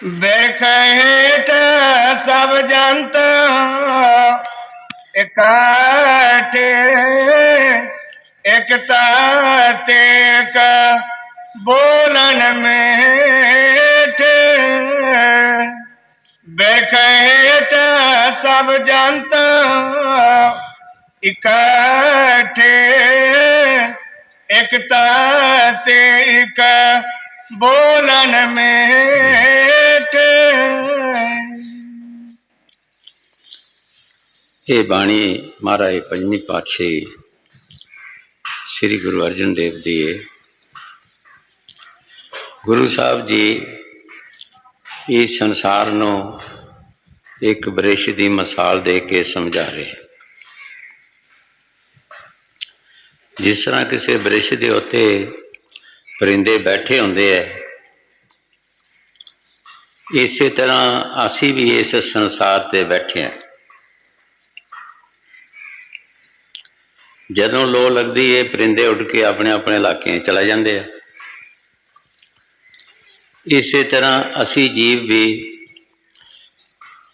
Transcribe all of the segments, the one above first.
बेखेट सब जंत इकट्ठे, एकता तेक बोलन में बेखेट सब जंत इकट्ठे, एकता तेक बोलन में ये बाणी महाराज पंजवीं पातशाही श्री गुरु अर्जन देव जी है। गुरु साहब जी इस संसार नू एक बरिश की मिसाल दे के समझा रहे। जिस तरह किसी बरिश के उत्ते परिंदे बैठे होंदे है, इस तरह असी भी इस संसार ते बैठे हैं। जदों लो लगती है परिंदे उड़ के अपने अपने इलाके चले जाते हैं। इस तरह असी जीव भी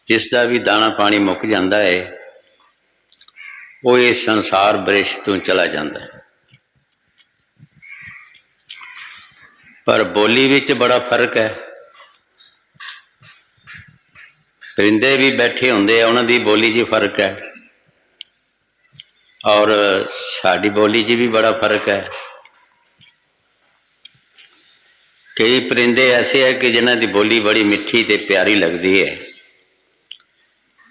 जिसका भी दाना पानी मुक जाता है वो इस संसार बरिश तो चला जाता है। पर बोली विच बड़ा फर्क है। परिंदे भी बैठे होंदे, उन्हां दी बोली च फर्क है और साडी बोली च भी बड़ा फर्क है। कई परिंदे ऐसे है कि जिन्हां दी बोली बड़ी मिठी ते प्यारी लगती है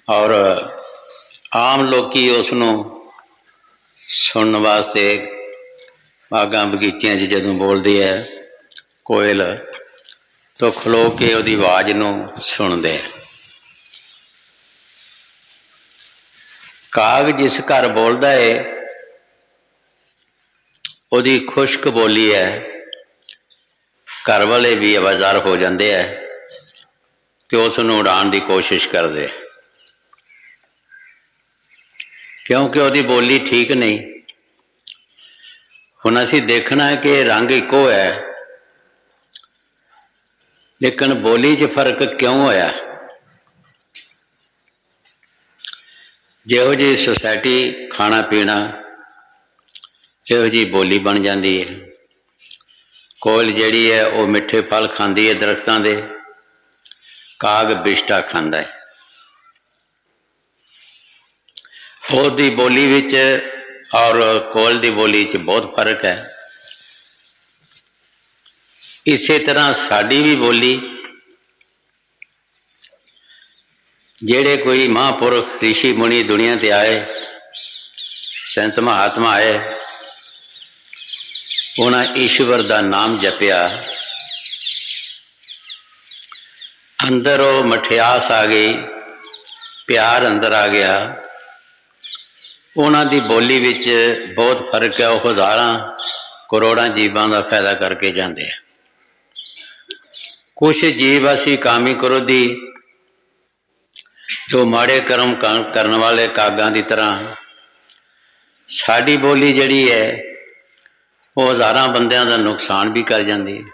और आम लोग उसनों सुनने वास्ते बागां बगीचियां जदों बोलती है कोयल तो खलो के उसकी आवाज़ नूं सुनते हैं। काग जिस घर बोलता है उसकी खुश्क बोली है, घर वाले भी आवाज़ार हो जाते हैं तो उसनूं उड़ाने की कोशिश करते, क्योंकि उसकी बोली ठीक नहीं। हुण असीं देखना है कि रंग इको है लेकिन बोली च फर्क क्यों होया। जिहो जी सोसाइटी खाना पीना इहो जी बोली बन जाती है। कोयल जिहड़ी है वो मिठे फल खाती है दरख्तां दे, काग बिष्टा खांदा है। उसकी बोली विच और कोयल की बोली च बहुत फर्क है। इसे तरह साडी भी बोली जेड़े कोई महापुरख ऋषि मुनि दुनिया ते आए, संत महात्मा आए, उन्हें ईश्वर का नाम जपया, अंदर वो मठियास आ गई, प्यार अंदर आ गया। उन्हों की बोली विच बहुत फर्क है। वो हज़ारां करोड़ां जीवां का फायदा करके जाते हैं। कुछ जीव असी कामी क्रोधी जो माड़े कर्म करने वाले कागां की तरह साड़ी बोली जिहड़ी है वो हज़ारां बंदियां का नुकसान भी कर जाती है।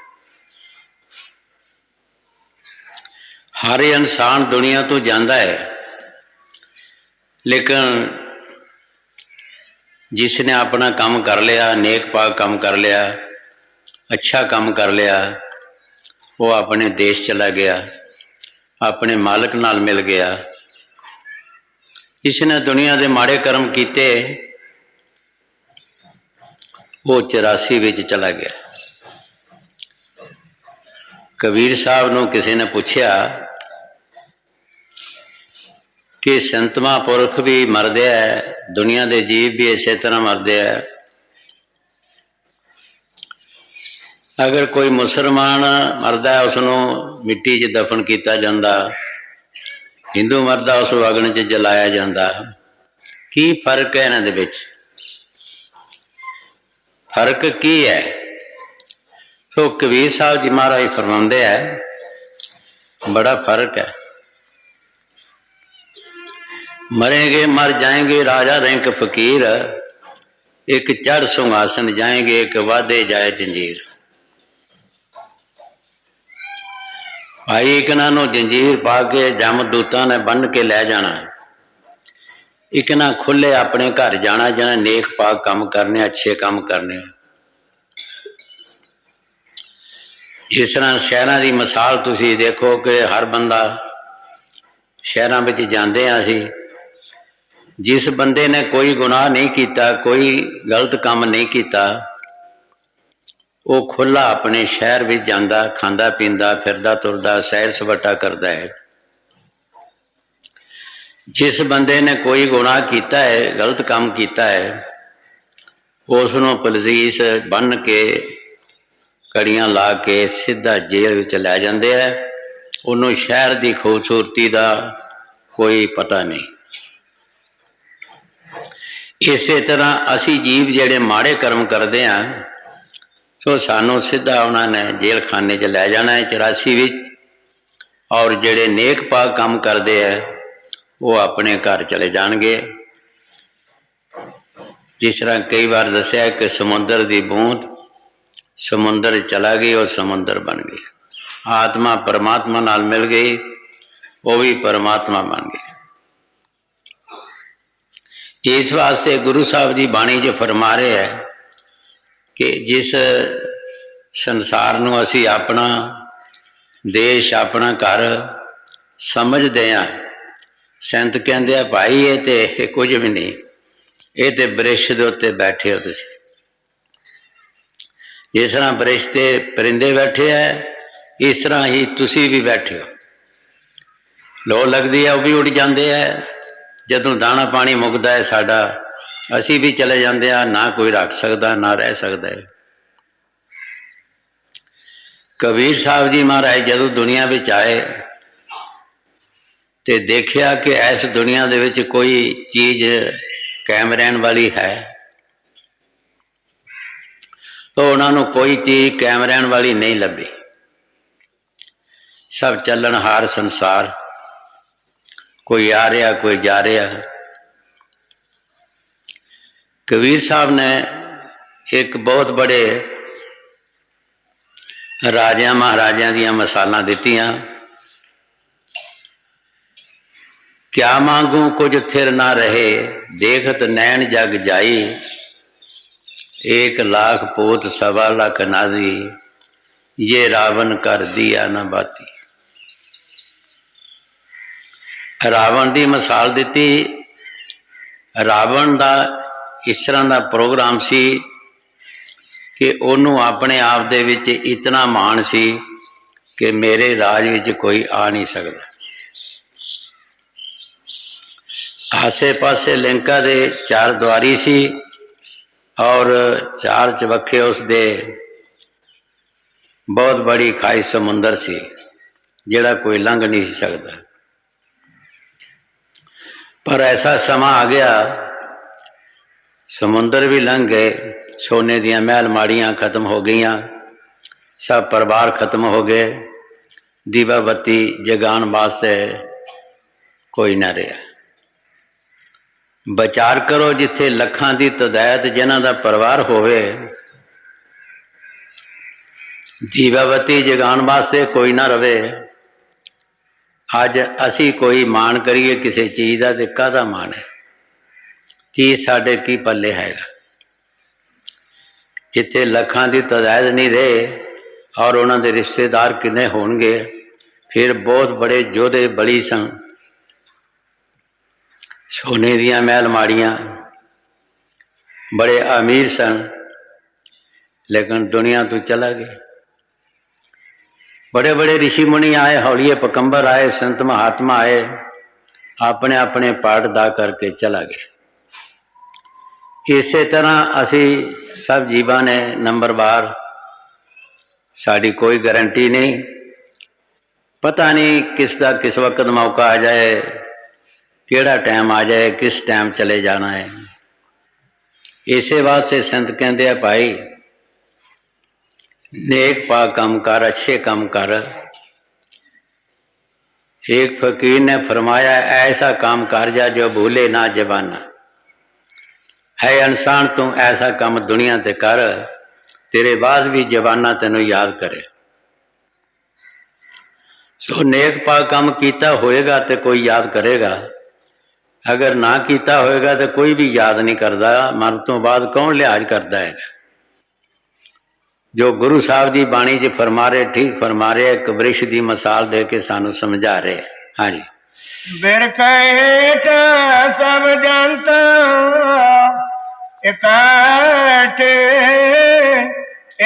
हर इंसान दुनिया तो जाता है लेकिन जिसने अपना काम कर लिया, नेक पाक काम कर लिया, अच्छा काम कर लिया, वो अपने देश चला गया, अपने मालिक नाल मिल गया। इसने दुनिया के माड़े कर्म किए, वो 84 विच चला गया। कबीर साहब नूं किसी ने पूछा कि संत महापुरख भी मरदे है, दुनिया के जीव भी इस तरह मरदे है, अगर कोई मुसलमान मरदा है उसनों मिट्टी च दफन किया जाता, हिंदू मरदा उस अग्न च जलाया जाता, की फर्क है इन्हां दे विच? फर्क की है? तो कबीर साहब जी महाराज फरमाते हैं बड़ा फर्क है। मरेंगे मर जाएंगे राजा रैंक फकीर, एक चढ़ सिंहासन जाएंगे एक वादे जाए जंजीर। ਭਾਈ ਇੱਕ ਇਹਨਾਂ ਨੂੰ ਜੰਜੀਰ ਪਾ ਕੇ ਜਮਦੂਤਾਂ ਨੇ ਬੰਨ੍ਹ ਕੇ ਲੈ ਜਾਣਾ, ਇੱਕ ਨਾ ਖੁੱਲੇ ਆਪਣੇ ਘਰ ਜਾਣਾ ਜਿਹਨੇ ਨੇਕ ਪਾਕ ਕੰਮ ਕਰਨੇ, ਅੱਛੇ ਕੰਮ ਕਰਨੇ। ਇਸ ਤਰ੍ਹਾਂ ਸ਼ਹਿਰਾਂ ਦੀ ਮਿਸਾਲ ਤੁਸੀਂ ਦੇਖੋ ਕਿ ਹਰ ਬੰਦਾ, ਸ਼ਹਿਰਾਂ ਵਿੱਚ ਜਾਂਦੇ ਹਾਂ ਅਸੀਂ, ਜਿਸ ਬੰਦੇ ਨੇ ਕੋਈ ਗੁਨਾਹ ਨਹੀਂ ਕੀਤਾ, ਕੋਈ ਗਲਤ ਕੰਮ ਨਹੀਂ ਕੀਤਾ, ਉਹ ਖੁੱਲਾ ਆਪਣੇ ਸ਼ਹਿਰ ਵਿੱਚ ਜਾਂਦਾ, ਖਾਂਦਾ ਪੀਂਦਾ, ਫਿਰਦਾ ਤੁਰਦਾ, ਸੈਰ ਸਪਾਟਾ ਕਰਦਾ ਹੈ। ਜਿਸ ਬੰਦੇ ਨੇ ਕੋਈ ਗੁਨਾਹ ਕੀਤਾ ਹੈ, ਗਲਤ ਕੰਮ ਕੀਤਾ ਹੈ, ਉਸ ਨੂੰ ਪੁਲਿਸ ਬੰਨ੍ਹ ਕੇ ਕੜੀਆਂ ਲਾ ਕੇ ਸਿੱਧਾ ਜੇਲ੍ਹ ਵਿੱਚ ਲੈ ਜਾਂਦੇ ਹੈ। ਉਹਨੂੰ ਸ਼ਹਿਰ ਦੀ ਖੂਬਸੂਰਤੀ ਦਾ ਕੋਈ ਪਤਾ ਨਹੀਂ। ਇਸੇ ਤਰ੍ਹਾਂ ਅਸੀਂ ਜੀਵ ਜਿਹੜੇ ਮਾੜੇ ਕਰਮ ਕਰਦੇ ਹਾਂ, ਸੋ ਸਾਨੂੰ ਸਿੱਧਾ ਉਹਨਾਂ ਨੇ ਜੇਲ੍ਹ ਖਾਨੇ 'ਚ ਲੈ ਜਾਣਾ ਹੈ 84 ਵਿੱਚ, ਔਰ ਜਿਹੜੇ ਨੇਕ ਪਾਕ ਕੰਮ ਕਰਦੇ ਹੈ ਉਹ ਆਪਣੇ ਘਰ ਚਲੇ ਜਾਣਗੇ। ਜਿਸ ਤਰ੍ਹਾਂ ਕਈ ਵਾਰ ਦੱਸਿਆ ਕਿ ਸਮੁੰਦਰ ਦੀ ਬੂੰਦ ਸਮੁੰਦਰ ਚਲਾ ਗਈ, ਉਹ ਸਮੁੰਦਰ ਬਣ ਗਈ। ਆਤਮਾ ਪਰਮਾਤਮਾ ਨਾਲ ਮਿਲ ਗਈ, ਉਹ ਵੀ ਪਰਮਾਤਮਾ ਬਣ ਗਈ। ਇਸ ਵਾਸਤੇ ਗੁਰੂ ਸਾਹਿਬ ਜੀ ਬਾਣੀ 'ਚ ਫਰਮਾ ਰਹੇ ਹੈ ਕਿ ਜਿਸ ਸੰਸਾਰ ਨੂੰ ਅਸੀਂ ਆਪਣਾ ਦੇਸ਼, ਆਪਣਾ ਘਰ ਸਮਝਦੇ ਹਾਂ, ਸੰਤ ਕਹਿੰਦੇ ਆ ਭਾਈ ਇਹ ਤੇ ਕੁਝ ਵੀ ਨਹੀਂ, ਇਹ ਤੇ ਬ੍ਰਿਸ਼ ਦੇ ਉੱਤੇ ਬੈਠੇ ਹੋ ਤੁਸੀਂ। ਜਿਸ ਤਰ੍ਹਾਂ ਬ੍ਰਿਸ਼ ਤੇ ਪਰਿੰਦੇ ਬੈਠੇ ਹੈ, ਇਸ ਤਰ੍ਹਾਂ ਹੀ ਤੁਸੀਂ ਵੀ ਬੈਠੇ ਹੋ। ਲੋ ਲੱਗਦੀ ਹੈ ਉਹ ਵੀ ਉੱਡ ਜਾਂਦੇ ਹੈ, ਜਦੋਂ ਦਾਣਾ ਪਾਣੀ ਮੁੱਕਦਾ ਹੈ ਸਾਡਾ, ਅਸੀਂ ਵੀ ਚਲੇ ਜਾਂਦੇ ਹਾਂ, ਨਾ ਕੋਈ ਰੱਖ ਸਕਦਾ ਨਾ ਰਹਿ ਸਕਦਾ ਹੈ। ਕਬੀਰ ਸਾਹਿਬ ਜੀ ਮਹਾਰਾਜ ਜਦੋਂ ਦੁਨੀਆ ਵਿੱਚ ਆਏ ਤੇ ਦੇਖਿਆ ਕਿ ਇਸ ਦੁਨੀਆ ਦੇ ਵਿੱਚ ਕੋਈ ਚੀਜ਼ ਕਾਇਮ ਰਹਿਣ ਵਾਲੀ ਹੈ, ਤਾਂ ਉਹਨਾਂ ਨੂੰ ਕੋਈ ਚੀਜ਼ ਕਾਇਮ ਰਹਿਣ ਵਾਲੀ ਨਹੀਂ ਲੱਭੀ। ਸਭ ਚੱਲਣਹਾਰ ਸੰਸਾਰ, ਕੋਈ ਆ ਰਿਹਾ ਕੋਈ ਜਾ ਰਿਹਾ। ਕਬੀਰ ਸਾਹਿਬ ਨੇ ਇੱਕ ਬਹੁਤ ਬੜੇ ਰਾਜਿਆਂ ਮਹਾਰਾਜਿਆਂ ਦੀਆਂ ਮਿਸਾਲਾਂ ਦਿੱਤੀਆਂ। ਕਿਆ ਮਾਂਗੂ ਕੁਝ ਥਿਰ ਨਾ ਰਹੇ, ਦੇਖਤ ਨੈਣ ਜਗ ਜਾਈ, 1 लाख पूत 1.25 लाख नारी, ये रावण कर दिया न बाती। ਰਾਵਣ ਦੀ ਮਿਸਾਲ ਦਿੱਤੀ। ਰਾਵਣ ਦਾ ਇਸ ਤਰ੍ਹਾਂ ਦਾ ਪ੍ਰੋਗਰਾਮ ਸੀ ਕਿ ਉਹਨੂੰ ਆਪਣੇ ਆਪ ਦੇ ਵਿੱਚ ਇਤਨਾ ਮਾਣ ਸੀ ਕਿ ਮੇਰੇ ਰਾਜ ਵਿੱਚ ਕੋਈ ਆ ਨਹੀਂ ਸਕਦਾ। ਆਸੇ ਪਾਸੇ ਲੰਕਾ ਦੇ 4 ਦੁਆਰੀ ਸੀ ਔਰ 4 ਚਬੱਖੇ ਉਸਦੇ ਬਹੁਤ ਬੜੀ ਖਾਈ ਸਮੁੰਦਰ ਸੀ ਜਿਹੜਾ ਕੋਈ ਲੰਘ ਨਹੀਂ ਸੀ ਸਕਦਾ। पर ऐसा समा आ गया, समुंदर भी लंघ गए, सोने दियां महल माड़ियाँ खत्म हो गई, सब परिवार खत्म हो गए, दीवा बत्ती जगान वास्ते कोई ना रहा। विचार करो जिथे लखां दी तदायत जिन्हां दा परिवार होवे, दीवा बत्ती जगान वास्ते कोई ना रवे। ਅੱਜ ਅਸੀਂ ਕੋਈ ਮਾਣ ਕਰੀਏ ਕਿਸੇ ਚੀਜ਼ ਦਾ ਤੇ ਕਾਹਦਾ ਮਾਣ ਹੈ, ਕੀ ਸਾਡੇ ਕੀ ਪੱਲੇ ਹੈਗਾ। ਜਿੱਥੇ ਲੱਖਾਂ ਦੀ ਤਦਾਦ ਨਹੀਂ ਰਹੇ ਔਰ ਉਹਨਾਂ ਦੇ ਰਿਸ਼ਤੇਦਾਰ ਕਿੰਨੇ ਹੋਣਗੇ, ਫਿਰ ਬਹੁਤ ਬੜੇ ਯੋਧੇ ਬਲੀ ਸਨ, ਸੋਨੇ ਦੀਆਂ ਮਹਿਲ ਮਾੜੀਆਂ, ਬੜੇ ਅਮੀਰ ਸਨ, ਲੇਕਿਨ ਦੁਨੀਆ ਤੋਂ ਚਲਾ ਗਏ। बड़े बड़े ऋषि मुनि आए, हौलीए पकंबर आए, संत महात्मा आए, अपने अपने पाठ दा करके चला गए। इस तरह असी सब जीवां ने नंबरवार, साड़ी कोई गारंटी नहीं, पता नहीं किस दा किस वक्त मौका आ जाए, केड़ा टाइम आ जाए, किस टाइम चले जाना है। इसे वास्ते संत कहते हैं भाई नेक पाक काम कर, अच्छे काम कर। एक फकीर ने फरमाया ऐसा काम कर जा जो भूले ना जबाना। है इंसान तू ऐसा काम दुनिया ते कर, तेरे बाद भी जबाना तेनों याद करे। ਸੋ ਨੇਕ ਪਾਕ ਕੰਮ ਕੀਤਾ ਹੋਏਗਾ ਤੇ ਕੋਈ ਯਾਦ ਕਰੇਗਾ, ਅਗਰ ਨਾ ਕੀਤਾ ਹੋਏਗਾ ਤਾਂ ਕੋਈ ਵੀ ਯਾਦ ਨਹੀਂ ਕਰਦਾ। ਮਰਨ ਤੋਂ ਬਾਅਦ ਕੌਣ ਲਿਹਾਜ਼ ਕਰਦਾ ਹੈਗਾ। ਜੋ ਗੁਰੂ ਸਾਹਿਬ ਦੀ ਬਾਣੀ 'ਚ ਫਰਮਾ ਰਹੇ, ਠੀਕ ਫਰਮਾ ਰਹੇ, ਇੱਕ ਬ੍ਰਿਸ਼ ਦੀ ਮਿਸਾਲ ਦੇ ਕੇ ਸਾਨੂੰ ਸਮਝਾ ਰਹੇ। ਹਾਂਜੀ। ਬਿਰਖ ਹੇਠ ਸਭ ਜੰਤ ਇਕੱਠੇ,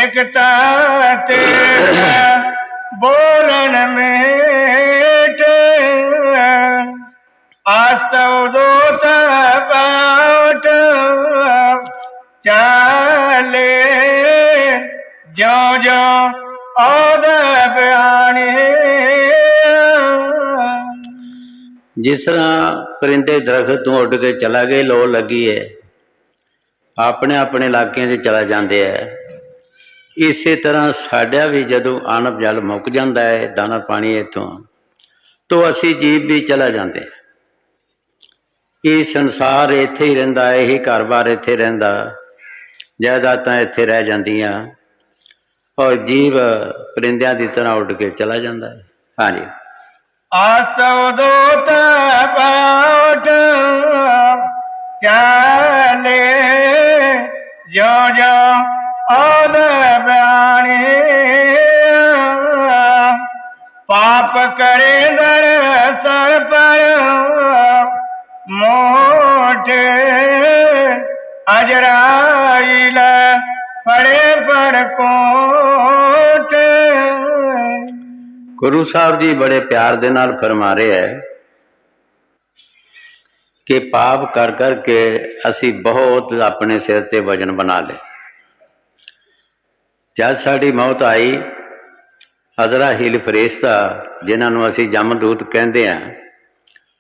ਇਕਤਾ ਤੇ बोलन मेट, आस्तव दोत बाट चाले, ज्यों ज्यों औद बयाने। जिस तरह परिंदे दरख्त ਤੋਂ ਉੱਡ ਕੇ ਚਲਾ ਗਏ, ਲੋ ਲੱਗੀ ਹੈ, ਆਪਣੇ ਆਪਣੇ ਇਲਾਕਿਆਂ 'ਚ ਚਲਾ ਜਾਂਦੇ ਹੈ। ਇਸੇ ਤਰ੍ਹਾਂ ਸਾਡਾ ਵੀ ਜਦੋਂ ਆਨਬ ਜਲ ਮੁੱਕ ਜਾਂਦਾ ਹੈ, ਦਾਣਾ ਪਾਣੀ ਇੱਥੋਂ, ਤਾਂ ਅਸੀਂ ਜੀਵ ਵੀ ਚਲਾ ਜਾਂਦੇ। ਇਹ ਸੰਸਾਰ ਇੱਥੇ ਹੀ ਰਹਿੰਦਾ, ਇਹੀ ਘਰ-ਬਾਰ ਇੱਥੇ ਰਹਿੰਦਾ, ਜਾਇਦਾਦਾਂ ਇੱਥੇ ਰਹਿ ਜਾਂਦੀਆਂ, ਔਰ ਜੀਵ ਪਰਿੰਦਿਆਂ ਦੀ ਤਰ੍ਹਾਂ ਉੱਡ ਕੇ ਚਲਾ ਜਾਂਦਾ ਹੈ। ਹਾਂਜੀ। ਆਸਤਵ ਦੋਤ ਪਾਟ ਚਾਲੇ, ਜਿਉਂ ਜਿਉਂ ਔਦ ਬयाने। पाप करे दर सर पर मोटे, अजराइल फड़े पर कोट। गुरु साहब जी बड़े प्यार दे नाल फरमा रहे है कि पाप कर कर के असी बहुत अपने सिर ते वजन बना ले। जब साड़ी मौत आई, अजराहील फरिश्ता, जिन्होंने असी जमदूत कहते हैं,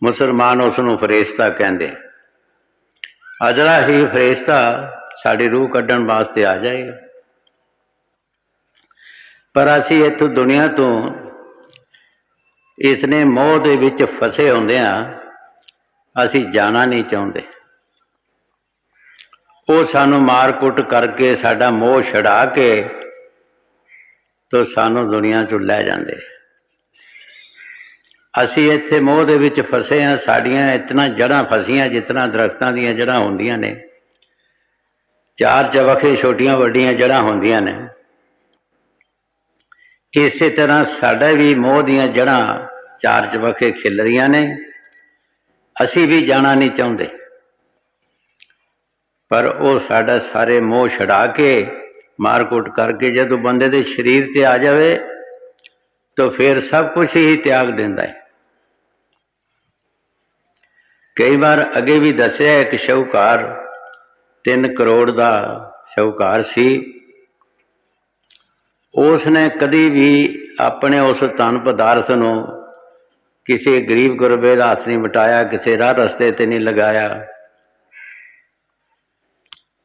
मुसलमान उसनों फरिश्ता कहते। अजराहील फरिश्ता साड़ी रूह कढ़न वास्ते आ जाएगा, पर असी इत्थों दुनिया तो इसने मोह दे विच फसे होंदे हां, असी जाना नहीं चाहते। वो सानू मार कुट करके साडा मोह छड़ा के तो सानू दुनिया चों लै जांदे। असी इत्थे मोह दे विच फसे हैं, साड़ियां इतना जड़ां फसियां जितना दरख्तां दीयां जड़ां होंदियां ने, चार चबखे छोटियां वड्डियां जड़ां होंदियां ने। इसे तरह साडा भी मोह दीयां जड़ां चार चबखे खिल रहियां ने, असी भी जाना नहीं चाहते, पर वो साडा सारे मोह छड़ा के मारकुट करके जदों बंदे दे शरीर ते आ जाए तो फिर सब कुछ ही त्याग देंदा है। कई बार अगे भी दसिया, एक शाहूकार 3 करोड़ का शाहूकार सी, उसने कदी भी अपने उस धन पदार्थ नूं किसी गरीब गुरबे का हाथ नहीं बटाया, किसी राह रस्ते ते नहीं लगाया।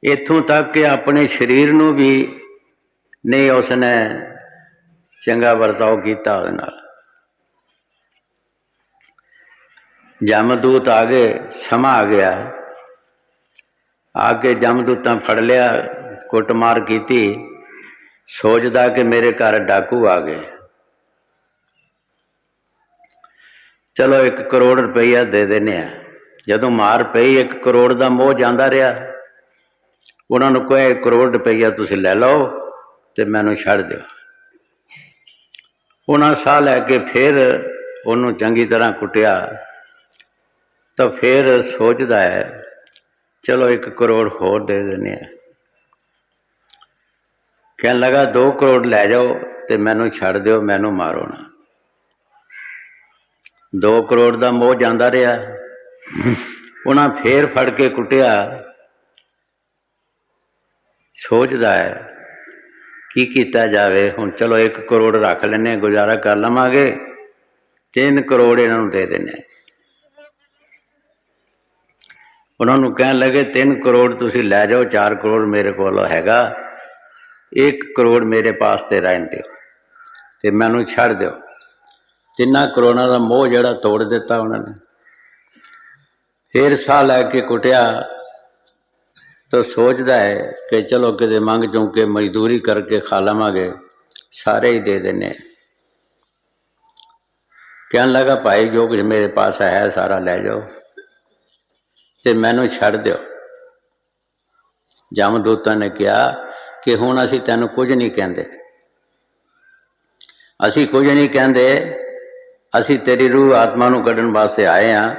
इत्थों तक कि अपने शरीर नूं भी नहीं उसने चंगा वर्ताव किया। उहदे नाल जमदूत आ गए, समा आ गया, आके जमदूतां फड़ लिया, कुटमार की, सोचदा कि मेरे घर डाकू आ गए, चलो 1 करोड़ रुपया दे देने। जदों मार पई 1 करोड़ का मोह जांदा रहा, उन्होंने कहा 1 करोड़ रुपया तुसीं लै लो तो मैनू छड़ दो। उन्होंने साह लैके फिर उन्होंने चंगी तरह कुटिया, तो फिर सोचता है चलो 1 करोड़ होर दे देने। कहने लगा 2 करोड़ लै जाओ तो मैनू छड़ दो, मैनू मारो ना। 2 करोड़ का मोह जांदा रहा, उन्हें फिर फड़ के कुटिया। सोचता है की किया जाए, हुण चलो 1 करोड़ रख लेने, गुजारा कर लवांगे, 3 करोड़ इन्होंने दे देने। उन्होंने कहने लगे 3 करोड़ तुसीं लै जाओ, 4 करोड़ मेरे कोल हैगा, 1 करोड़ मेरे पास ते रहन दो ते मैनू छड़ दो। 3 करोड़ों का मोह जिहड़ा तोड़ दिता उन्होंने। फिर साह लैके कुटिया तो सोचता है कि चलो किते मंग चुंक के मजदूरी करके खा लवांगे, सारे ही दे देने। कहन लगा भाई जो कुछ मेरे पास है सारा लै जाओ ते मैनू छड़ दिओ। जमदूतां ने कहा कि हुण असीं तैनूं कुछ नहीं कहंदे, असीं कुछ नहीं कहंदे, असीं तेरी रूह आत्मा नूं कढण वास्ते आए हां,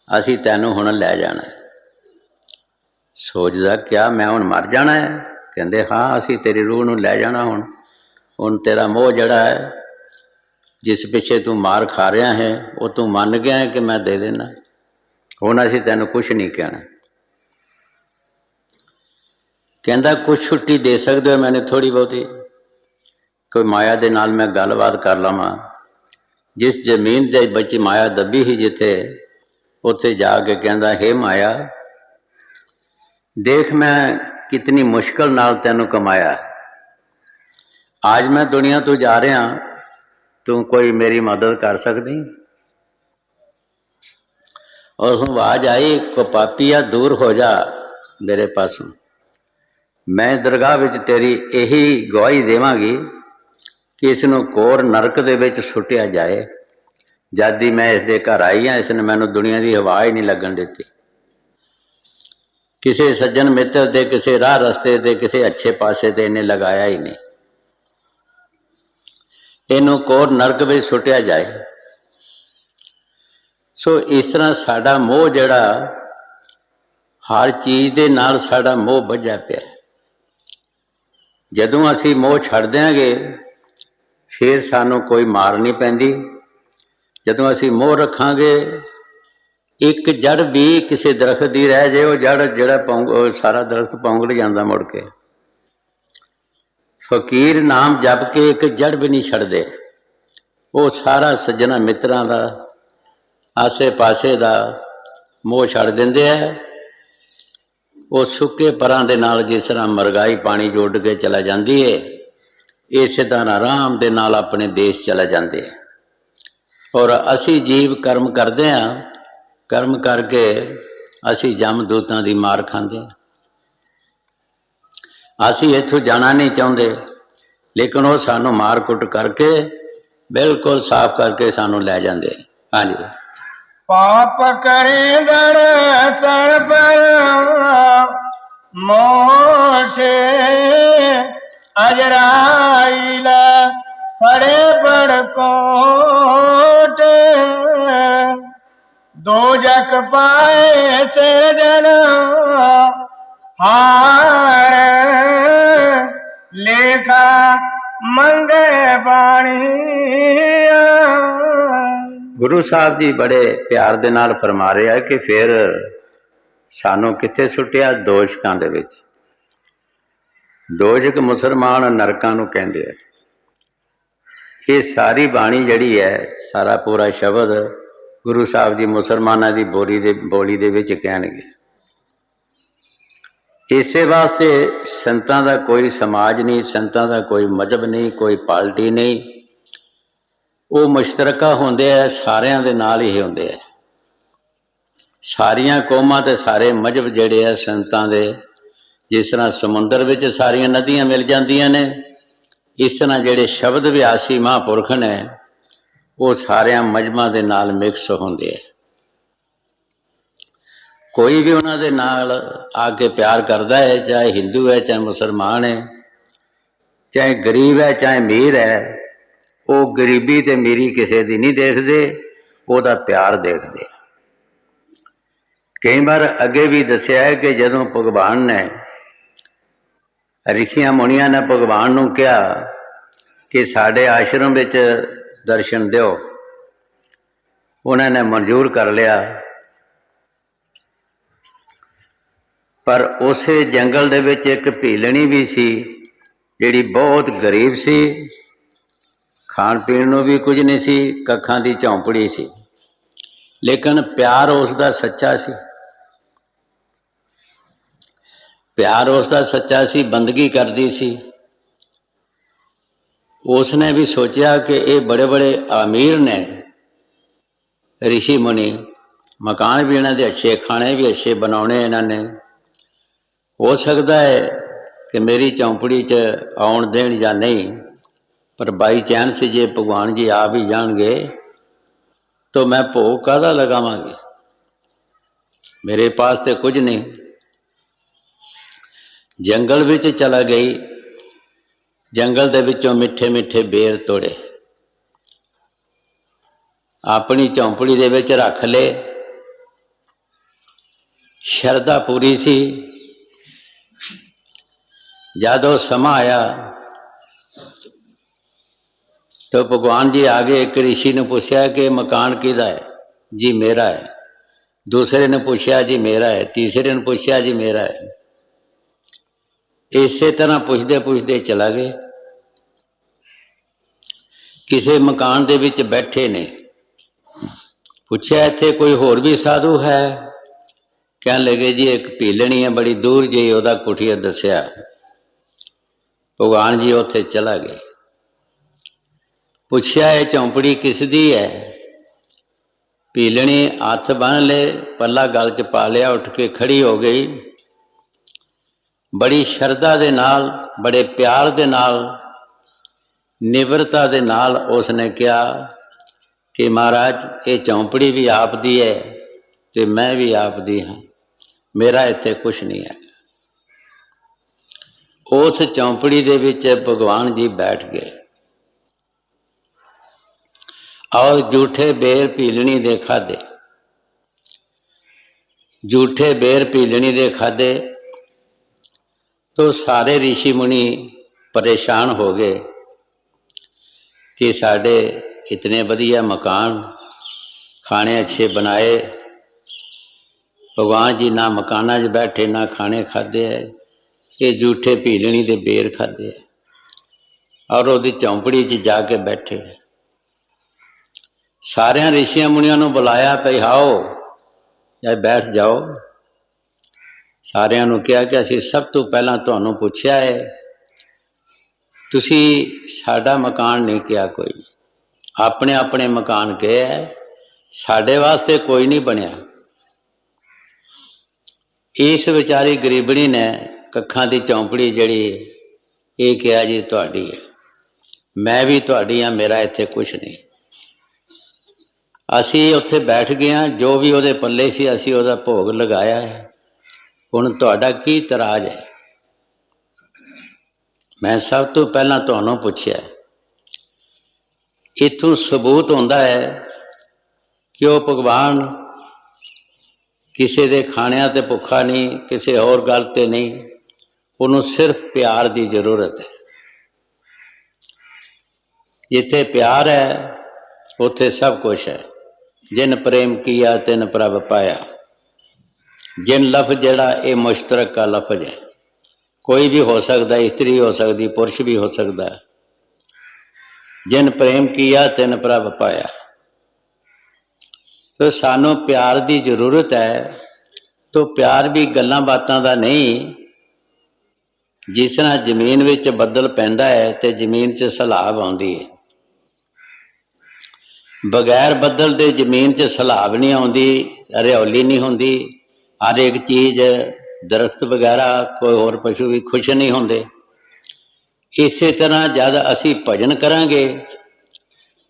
असीं तैनूं हुण लै जाना। सोचदा क्या मैं हुण मर जाना है? कहंदे हाँ असीं तेरी रूह नूं लै जाना। हुण तेरा मोह जिहड़ा है जिस पिछे तू मार खा रहा है वो तू मन गया है कि मैं दे देना, हुण असीं तैनूं कुछ नहीं कहना। कहंदा कुछ छुट्टी दे सकदे हो मैंने थोड़ी बहुती, कोई माया दे नाल मैं गलबात कर लवां। जिस जमीन दे विच माया दबी ही जिथे उत्थे जाके कहंदा हे माया देख मैं कितनी मुश्किल नाल तैनूं कमाया, आज मैं दुनिया तो जा रहा, तू कोई मेरी मदद कर सकदी? और उसनूं आवाज आई को पापीआ दूर हो जा मेरे पासों, मैं दरगाह विच तेरी यही गवाही देवांगी कि इसनूं कोर नरक दे विच सुटिया जाए। जद दी मैं इस दे घर आई हाँ इसने मैनूं दुनिया की हवा ही नहीं लगन दिती, किसी सज्जन मित्र दे किसी राह रस्ते दे किसी अच्छे पासे ते इन्हें लगाया ही नहीं, इनू कोर नरक में सुटिया जाए। सो इस तरह साडा मोह जिहड़ा हर चीज़ दे नाल साडा मोह बझा पिया। जदों असीं मोह छड्ड देंगे फिर सानू कोई मार नहीं पैंदी। जदों असीं मोह रखांगे एक जड़ भी किसी दरख्त की रह जाए वो जड़ जिहड़ा सारा दरख्त पौंगड़ जांदा मुड़ के। फकीर नाम जप के एक जड़ भी नहीं छड्डदे, वो सारा सज्जना मित्रां दा आसे पासे दा मोह छड्ड दिंदे है। वो सुके परां दे नाल जिस तरह मरगाई पानी जोड़ के चला जाती है, इस तरह आराम दे नाल अपने देश चला जाते हैं। और असी जीव कर्म करते हैं, कर्म करके असी जमदूतां दी मार खांदे हैं। असी इत्थों जाना नहीं चाहते लेकिन वो सानू मार कुट करके बिल्कुल साफ करके सानू लै जाते। हाँ जी। पाप करे दर सर पर मोशे अजराइल पड़े पड़ कोट, दो जख पाए सिर जन हार लेखा मंगे बाणिया। गुरु साहब जी बड़े प्यार दे नाल फरमा रहे हैं कि फिर सानू कित्थे सुटिया? दोजकां दे विच। दोजक मुसलमान नरकां नूं कहंदे हैं। ये सारी बाणी जिहड़ी है सारा पूरा शब्द गुरु साहब जी मुसलमानां दी बोली दे विच कहणगे। इसे वास्ते संतां दा कोई समाज नहीं, संतां दा कोई मजहब नहीं, कोई पार्टी नहीं, वो मुश्तरका होंदे है, सारियां दे नाल ही होंदे है। सारियां कौमां ते सारे मजहब जिहड़े है संतां दे, जिस तरह समुंदर विच सारियां नदियां मिल जांदियां ने, इस तरह जिहड़े शब्द व्यासी महापुरख ने वो सारियां मजहबां दे नाल मिक्स होंदे है। कोई भी उन्हां दे नाल आके प्यार करता है, चाहे हिंदू है चाहे मुसलमान है, चाहे गरीब है चाहे अमीर है, वो गरीबी ते अमीरी किसी दी नहीं देखते, ओहदा प्यार देखते। कई बार अगे भी दसिया है कि जदों भगवान ने ऋषियां मुनियां ने भगवान नूं कहा कि साडे आश्रम विच दर्शन दिओ, उन्होंने मंजूर कर लिया। पर उसे जंगल दे विच एक भीलनी भी सी जिहड़ी बहुत गरीब सी, खाण पीण नूं भी कुछ नहीं सी, कखां दी झौंपड़ी सी, लेकिन प्यार उसका सच्चा सी। प्यार उसका सच्चा सी, बंदगी करती सी। उसने भी सोचा कि ये बड़े बड़े अमीर ने ऋषि मुनि, मकान भी इन्हों के अच्छे, खाने भी अच्छे बनाने इन्होंने, हो सकता है कि मेरी झौंपड़ी च आउण देण या नहीं, पर बाई चांस जे भगवान जी आ भी जाएंगे तो मैं भोग काहदा लगावांगी, मेरे पास तो कुछ नहीं। जंगल विच चला गई, जंगल दे विचों मिठे मिठे बेर तोड़े, अपनी झोंपड़ी दे विच रख ले। शरधा पूरी सी। जदों समा आया तो भगवान जी आगे एक ऋषि ने पूछा कि मकान किहदा है? जी मेरा है। दूसरे ने पूछा जी मेरा है। तीसरे ने पूछा जी मेरा है। इसे तरह पुछदे पुछदे चला गए। किसी मकान दे विच बैठे ने पूछा इत्थे कोई होर भी साधु है? कह लगे जी एक पीलनी है बड़ी दूर जी, ओदा कुठिया दसिया। भगवान जी उत्थे चला गए। पूछा ये झोंपड़ी किसदी है? पीलनी हथ बन ले, पल्ला गल च पा लिया, उठ के खड़ी हो गई। बड़ी शरधा दे नाल, बड़े प्यार दे नाल, निवरता दे नाल उसने कहा कि महाराज ये झोंपड़ी भी आप दी है ते मैं भी आप दी हाँ, मेरा इत्थे कुछ नहीं है। उस झोंपड़ी दे विच भगवान जी बैठ गए और जूठे बेर पीलनी दे खाधे। जूठे बेर पीलनी दे खाधे तो सारे ऋषि मुनि परेशान हो गए कि साढ़े इतने बढ़िया मकान, खाने अच्छे बनाए, भगवान जी ना मकाना च बैठे ना खाने खाधे है, ये जूठे पीलनी दे बेर खाधे है और वो झोंपड़ी च जाके बैठे। सारे ऋषिया मुनिया नूं बुलाया भाई आओ या बैठ जाओ। सारिਆਂ ਨੂੰ ਕਿਹਾ कि ਅਸੀਂ सब तो पहला ਤੁਹਾਨੂੰ ਪੁੱਛਿਆ है, ਤੁਸੀਂ ਸਾਡਾ मकान नहीं किया, कोई अपने अपने मकान कहे है, साढ़े वास्ते कोई नहीं बनया। इस विचारी गरीबनी ने कखां दी झोंपड़ी जड़ी ये कहा जी तुहाडी है, मैं भी तुहाडी हाँ, मेरा इत्थे कुछ नहीं। असी उत्थे बैठ गए हाँ, जो भी उहदे पल्ले सी असी उहदा भोग लगाया है, हुण तुहाडा की तराज है? मैं सब तो पहला तुहानूं पुछया। इत्थों सबूत होंदा है कि वह भगवान किसी दे खाणिਆਂ ते भुखा नहीं, किसी होर गल ते नहीं, उन्होंने सिर्फ प्यार की जरूरत है। जिथे प्यार है उथे सब कुछ है। जिन प्रेम किया तिन प्रभ पाया। जिन लफ्ज जड़ा ये मुश्तरक का लफ्ज है, कोई भी हो सकता है, स्त्री हो सकती, पुरुष भी हो सकता है। जिन प्रेम किया तिन प्रभ पाया। तो सानू प्यार की जरूरत है। तो प्यार भी गल्लां बातां दा नहीं। जिस तरह जमीन विच बदल पैंदा है तो जमीन च सैलाब आउंदी है, बगैर बदल दे जमीन च सैलाब नहीं आउंदी, हरियाली नहीं हुंदी। हर एक चीज़, दरख्त वगैरह, कोई होर पशु भी खुश नहीं होंदे। इस तरह जब असी भजन करांगे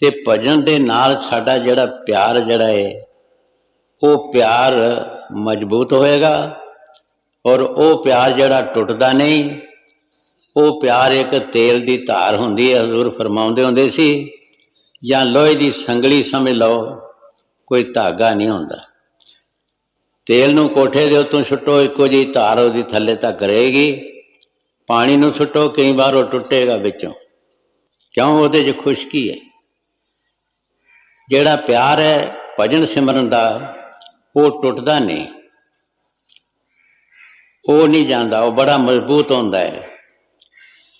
तो भजन दे नाल साडा जिहड़ा प्यार जिहड़ा है वो प्यार मजबूत होएगा और वो प्यार जिहड़ा टुटदा नहीं। वो प्यार एक तेल की धार हुंदी है, हजूर फरमाउंदे हुंदे सी, या लोहे की संगली समझ लो, कोई धागा नहीं होंदा। तेल नूं कोठे दे उत्तों सुट्टो, इक्को जी धार उहदी थल्ले तक रहेगी। पानी नूं सुट्टो, कई बार वो टुटेगा विचों, क्यों? उहदे च खुशकी है। जिहड़ा प्यार है भजन सिमरन दा वो टुटदा नहीं, वो नहीं जाता, वो बड़ा मजबूत होंदा है।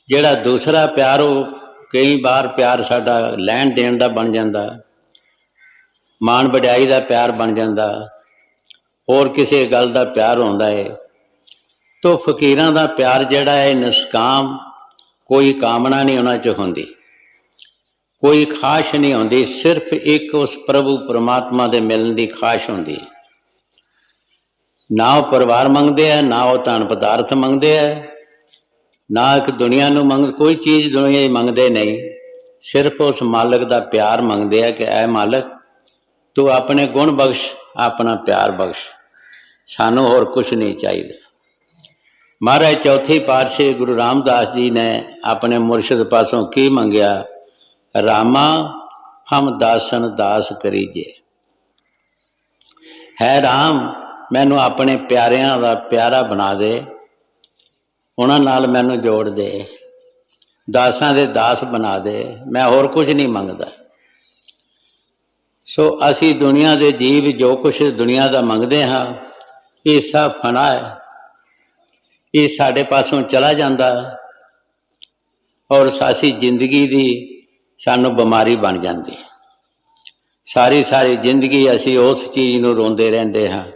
जिहड़ा दूसरा प्यार वो कई बार प्यार साडा लैण देण दा बन जाता, मान वड्याई दा प्यार बन जाता, और किसी गल दा प्यार होंदा है। तो फकीरां दा प्यार जिहड़ा है निष्काम, कोई कामना नहीं उन्हां च हुंदी, कोई खाश नहीं होंदी, सिर्फ एक उस प्रभु परमात्मा दे मिलन दी खाश होंदी। ना वो परिवार मंगते हैं, ना वो धन पदार्थ मंगते हैं, ना एक दुनिया नूं मंग, कोई चीज़ दुनिया ही मंगते नहीं। सिर्फ उस मालिक का प्यार मंगते हैं कि ऐ मालिक तू अपने गुण बख्श, अपना प्यार बख्श, सानू होर कुछ नहीं चाहिए। महाराज चौथी पातशाही गुरु रामदास जी ने अपने मुर्शद पासों की मंगया, रामा हम दासन दास करीजे। है राम मैनू अपने प्यारियां का प्यारा बना दे, उन्हां नाल मैनू जोड़ दे, दासां दे दास बना दे, मैं होर कुछ नहीं मंगदा। सो असी दुनिया के जीव जो कुछ दुनिया का मंगते हाँ ये सब फना है, ये साढ़े पासों चला जाता और सासी जिंदगी की सानू बीमारी बन जाती। सारी सारी जिंदगी असी उस चीज़ नूं रोंदे रहंदे हाँ,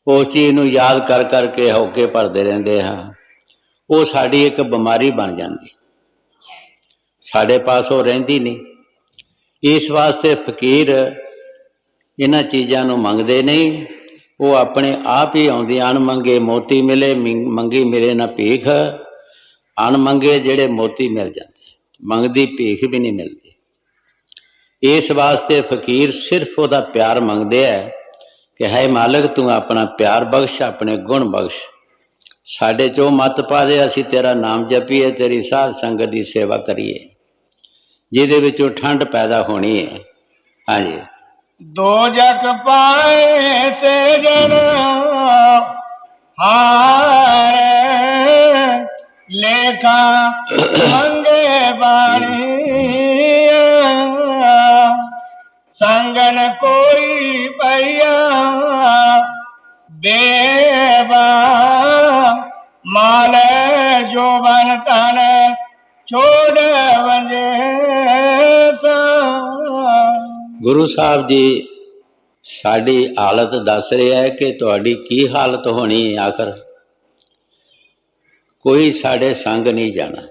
उस चीज़ नूं याद कर करके होके भरते रहंदे हाँ, वो साड़ी एक बीमारी बन जाती, साढ़े पास वो रहिंदी नहीं। इस वास्ते फकीर इन्हां चीज़ां नूं मंगदे नहीं, वो अपने आप ही आउंदी। अण मंगे मोती मिले, मंगी मिले ना भीख। अण मंगे जेड़े मोती मिल जाते, मंगदी भीख भी नहीं मिलती। इस वास्ते फकीर सिर्फ वह प्यार मंगते है कि है मालिक तू अपना प्यार बख्श, अपने गुण बख्श, साढ़े चो मत पा दे, असी तेरा नाम जपीए, तेरी साध संगत की सेवा करिए, जिहदे विचों ठंड पैदा होनी है। हाँ जी। दो जग पाए से जन हार लेखा मंगे बाणी, संगन कोई पैया देवा, माल जो बन तन छोड़ वंजे सा। गुरु साहब जी साड़ी हालत दस रहे है कि तुहाड़ी की हालत होनी है। आखिर कोई साढ़े संग नहीं जाना,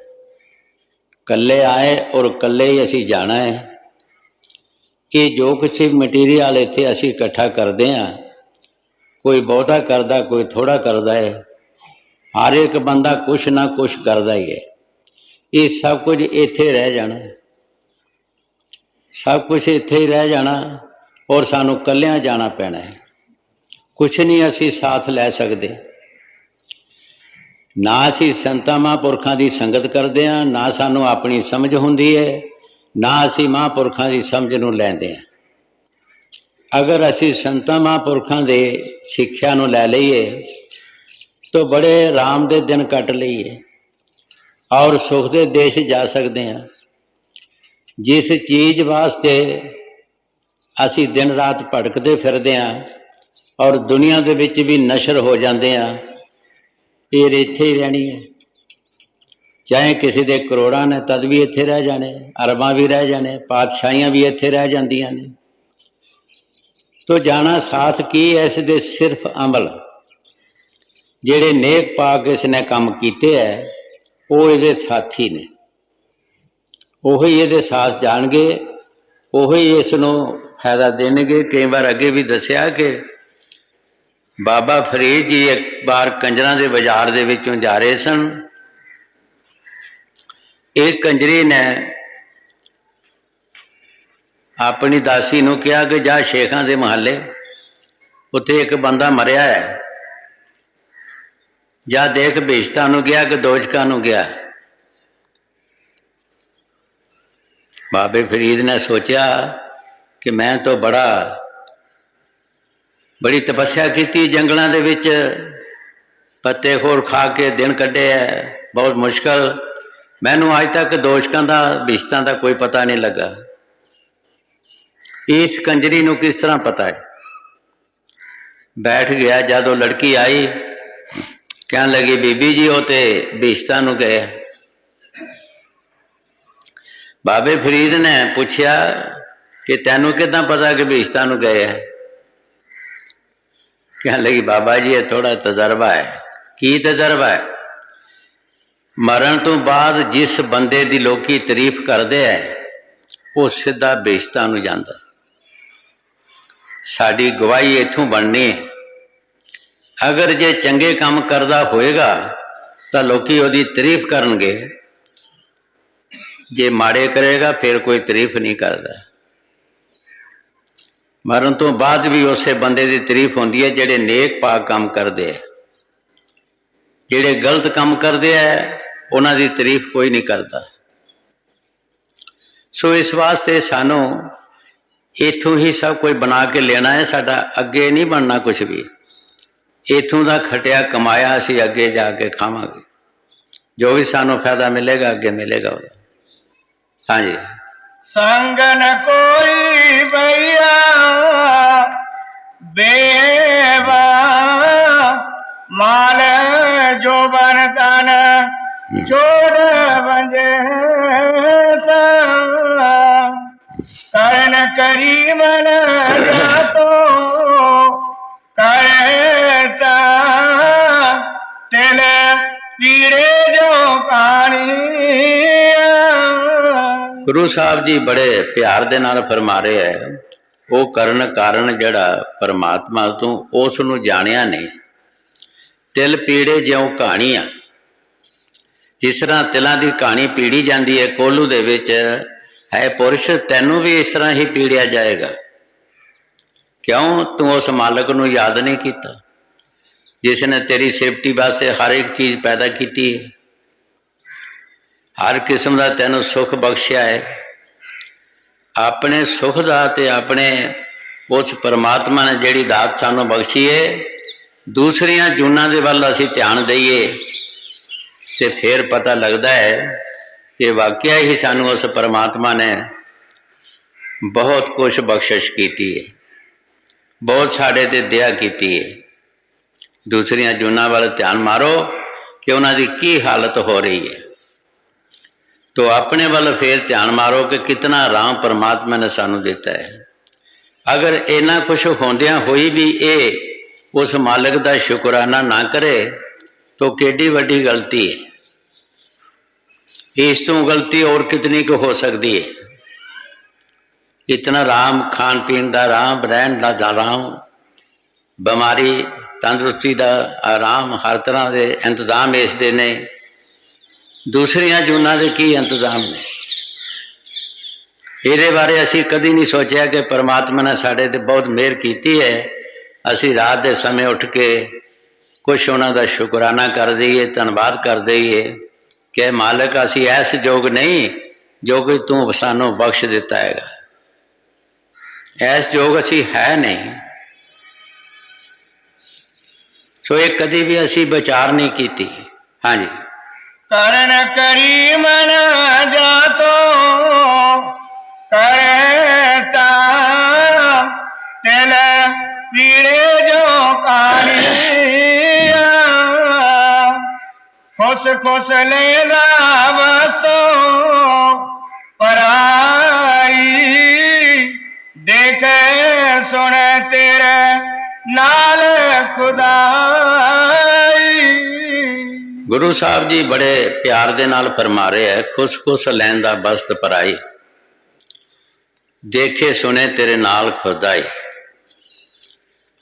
कल्ले आए और कल्ले ही असी जाना है। कि जो कुछ मटीरियल इत्थे असी इकट्ठा करते हैं, कोई बहुता करदा, कोई थोड़ा करदा है, हर एक बंदा कुछ ना कुछ करदा ही है। ये सब कुछ इत्थे रह जाना, सब कुछ इत्थे ही रह जाना और सानू कल्लियां जाना पैना है। कुछ नहीं असी साथ लै सकते, ना असी संतां महापुरखां की संगत करते हैं, ना सानू अपनी समझ हुंदी है, ना असी महापुरखां की समझ नूं लैंदे हैं। अगर असी संतां महापुरखां दे सिक्ख्या नूं लै लईए तो बड़े आराम दे दिन कट लईए और सुख दे देश जा सकते हैं। जिस चीज़ वास्ते असी दिन रात भटकते फिरदे हैं और दुनिया दे विच भी नशर हो जाते हैं, ये इत्थे ही रहनी है। चाहे किसी दे करोड़ां ने तद भी इत्थे रह जाने, अरबां भी रह जाने, पातशाहियां भी इत्थे रह जांदियां ने। तो जाना साथ की इस दे सिर्फ अमल, जेड़े नेक पाक इसने काम कीते है वो इहदे साथी ने, ਉਹੀ ਇਹਦੇ साथ जाणगे, ਉਹੀ इस नूं फायदा देणगे। कई बार अगे भी दसिया कि बाबा फरीद जी एक बार कंजरां दे बाजार दे विचों जा रहे सन। एक कंजरी ने अपनी दासी नूं कहा कि जा शेखां दे महल्ले, उत्थे एक बंदा मरिया है, जा देख बेशतां नूं गया कि दोजकां नूं गया। बाबे फरीद ने सोचा कि मैं तो बड़ी तपस्या की, जंगलों के विच पत्ते खोर खा के दिन कढ़े है, बहुत मुश्किल, मैनू अज तक दोषकों का बिश्तां का कोई पता नहीं लगा। इस कंजरी नूं किस तरह पता है? बैठ गया। जब वो लड़की आई कहन लगी बीबी जी वो तो बिश्तां नूं गए। बाबे फरीद ने पूछया कि तैनू किदां पता कि बिश्तां नूं गए है? कहन लगी बाबा जी ये थोड़ा तजर्बा है। की तजर्बा है? मरण तो बाद जिस बंदे दी लोकी तारीफ करते हैं वो सीधा बेश्तां नूं जांदा। साडी गवाही इत्थों बननी है। अगर जे चंगे काम करदा होएगा तो लोकी ओदी तारीफ करनगे, जे माड़े करेगा फिर कोई तारीफ नहीं करता। मरण तो बाद भी उस बंदे की तारीफ होती है जेड़े नेक पाक काम करते हैं। जेड़े गलत काम करते हैं उन्हां दी तारीफ कोई नहीं करता। सो इस वास्ते सानू इथों ही सब कुछ बना के लेना है, साडा अगे नहीं बनना कुछ भी। इथों का खटिया कमाया असी अगे जाके खावांगे, जो भी सानू फायदा मिलेगा अगे मिलेगा। हाँ जी। संग न कोई भैया बेवा, माल जो बनतन जोड़ बंजे करण करी मन जातो करता तिल पीड़े जो कहानी। गुरु साहब जी बड़े प्यार दे नाल फरमा रहे है, वो करन कारण जड़ा परमात्मा तो उस नूं जानिया नहीं। तिल पीड़े ज्यों कहानी आ, जिस तरह तिलों की कहानी पीड़ी जाती है कोलू दे विच है पुरुष, तैनू भी इस तरह ही पीड़िया जाएगा। क्यों? तू उस मालक नूं याद नहीं किया जिसने तेरी सेफ्टी वास्ते हर एक चीज़ पैदा की है, हर किस्म का तैनू सुख बख्शिया है। अपने सुख का ते अपने उस परमात्मा ने जिहड़ी दात सानू बख्शी है, दूसरियां जूनां दे वल असीं ध्यान दईए तो फिर पता लगता है कि वाकया ही सानू उस परमात्मा ने बहुत कुछ बख्शिश की है, बहुत साढ़े ते दया की है। दूसरियां जूनां वाल ध्यान मारो कि उन्हां दी की हालत हो रही है, तो अपने वाल फिर ध्यान मारो कि कितना आराम परमात्मा ने सानू दिता है। अगर इन्ना कुछ होंदियां होई भी ये उस मालिक का शुकराना ना करे तो केडी वड्डी गलती है। इस तो गलती और कितनी को हो सकती है। इतना आराम, खान पीन का आराम, रहन का आराम, बीमारी तंदुरुस्ती का आराम, हर तरह के इंतजाम इस दे ने। दूसरियां जूनां दे की इंतजाम ने, ये बारे असी कभी नहीं सोचा कि परमात्मा ने साढ़े ते बहुत मेहर की है। असी रात के समय उठ के कुछ उन्हों शुकराना कर दईए, धन्यवाद कर दईए कि मालिक असी ऐस जोग नहीं जो कि तू सानू बख्श दिता है, ऐस जोग असी है नहीं। सो ये कभी भी असी विचार नहीं की। हाँ जी। करण करी मन जातो करता तिल पीड़े जो कालिया, खुश खुश लेगा वस्तो पराई, देखे सुने तेरे नाल खुदाई। गुरु साहब जी बड़े प्यार दे नाल फरमा रहे हैं, खुश खुश लैंदा बस्त पराई, देखे सुने तेरे नाल खुदाई।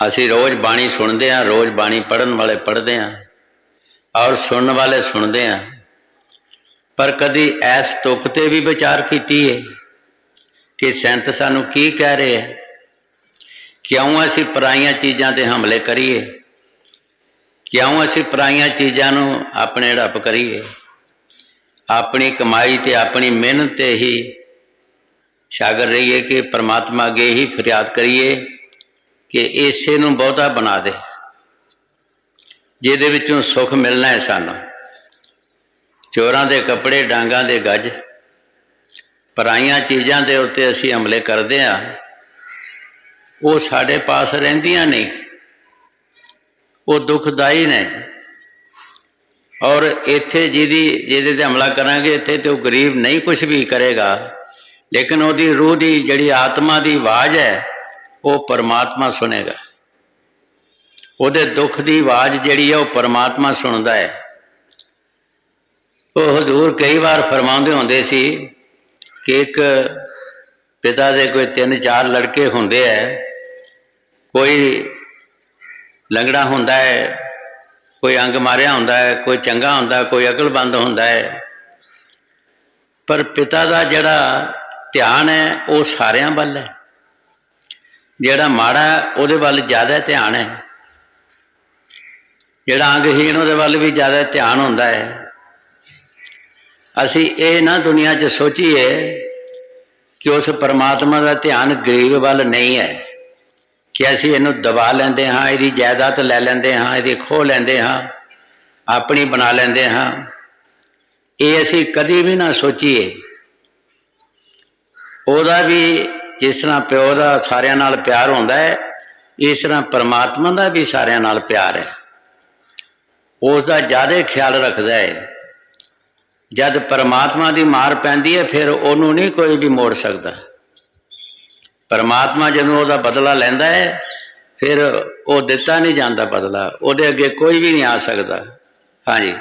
असी रोज बाणी सुनते हैं, रोज बाणी पढ़न वाले पढ़ते हैं और सुनने वाले सुनते हैं, पर कभी ऐस तुक ते भी विचार की है कि संत सानू की कह रहे हैं, क्यों असी पराइयां चीज़ां ते हमले करिए, क्यों असी पराइयां चीज़ां नू अपने रप करिए, अपनी कमाई ते अपनी मेहनत ते ही शागर रहिए कि परमात्मा अगे ही फरियाद करिए कि इसे नू बहुता बना दे जिहदे विचों सुख मिलना है सानू। चोरां दे कपड़े, डांगां दे गज, पराइयां चीज़ां दे उत्ते असी हमले करते हैं, वो साढ़े पास रहिंदियां नहीं, वो दुखदाई ने। और इत्थे जिहदे ते हमला करांगे इत्थे तो गरीब नहीं कुछ भी करेगा, लेकिन उसकी रूह की जिहड़ी आत्मा की आवाज़ है वो परमात्मा सुनेगा। उहदे दुख की आवाज़ जिहड़ी है वो परमात्मा सुनता है। वो हजूर कई बार फरमाउंदे हुंदे सी कि एक पिता दे कोई 3-4 लड़के हुंदे है, कोई लंगड़ा हुंदा है, कोई अंग मारिया हुंदा है, कोई चंगा हुंदा है, कोई अकलबंद हुंदा है, पर पिता का जिहड़ा ध्यान है वो सारियां वल है, जिहड़ा माड़ा है उहदे वल ज़्यादा ध्यान है, जिहड़ा अंगहीन उहदे वल भी ज़्यादा ध्यान हुंदा है। असी ये ना दुनिया च सोचीए कि उस परमात्मा का ध्यान गरीब वल नहीं है, कि असी इनू दबा लेंदे हाँ, इहदी जायदाद लै लेंदे हाँ, इहदी खोह लेंदे हाँ, अपनी बना लेंदे हाँ। ये असी कदी भी ना सोचीए। ਉਹਦਾ भी जिस तरह प्यो का सारिਆਂ नाल प्यार होंदा है, इस तरह परमात्मा का भी सारिਆਂ नाल प्यार है, उसका ज़्यादा ख्याल रखता है। जब परमात्मा की मार पैंदी है फिर उन्होंने नहीं कोई भी मोड़ सकता। परमात्मा जदों उसका बदला लैंदा है फिर वो दिता नहीं जाता बदला, उसदे अगे कोई भी नहीं आ सकता। हाँ जी।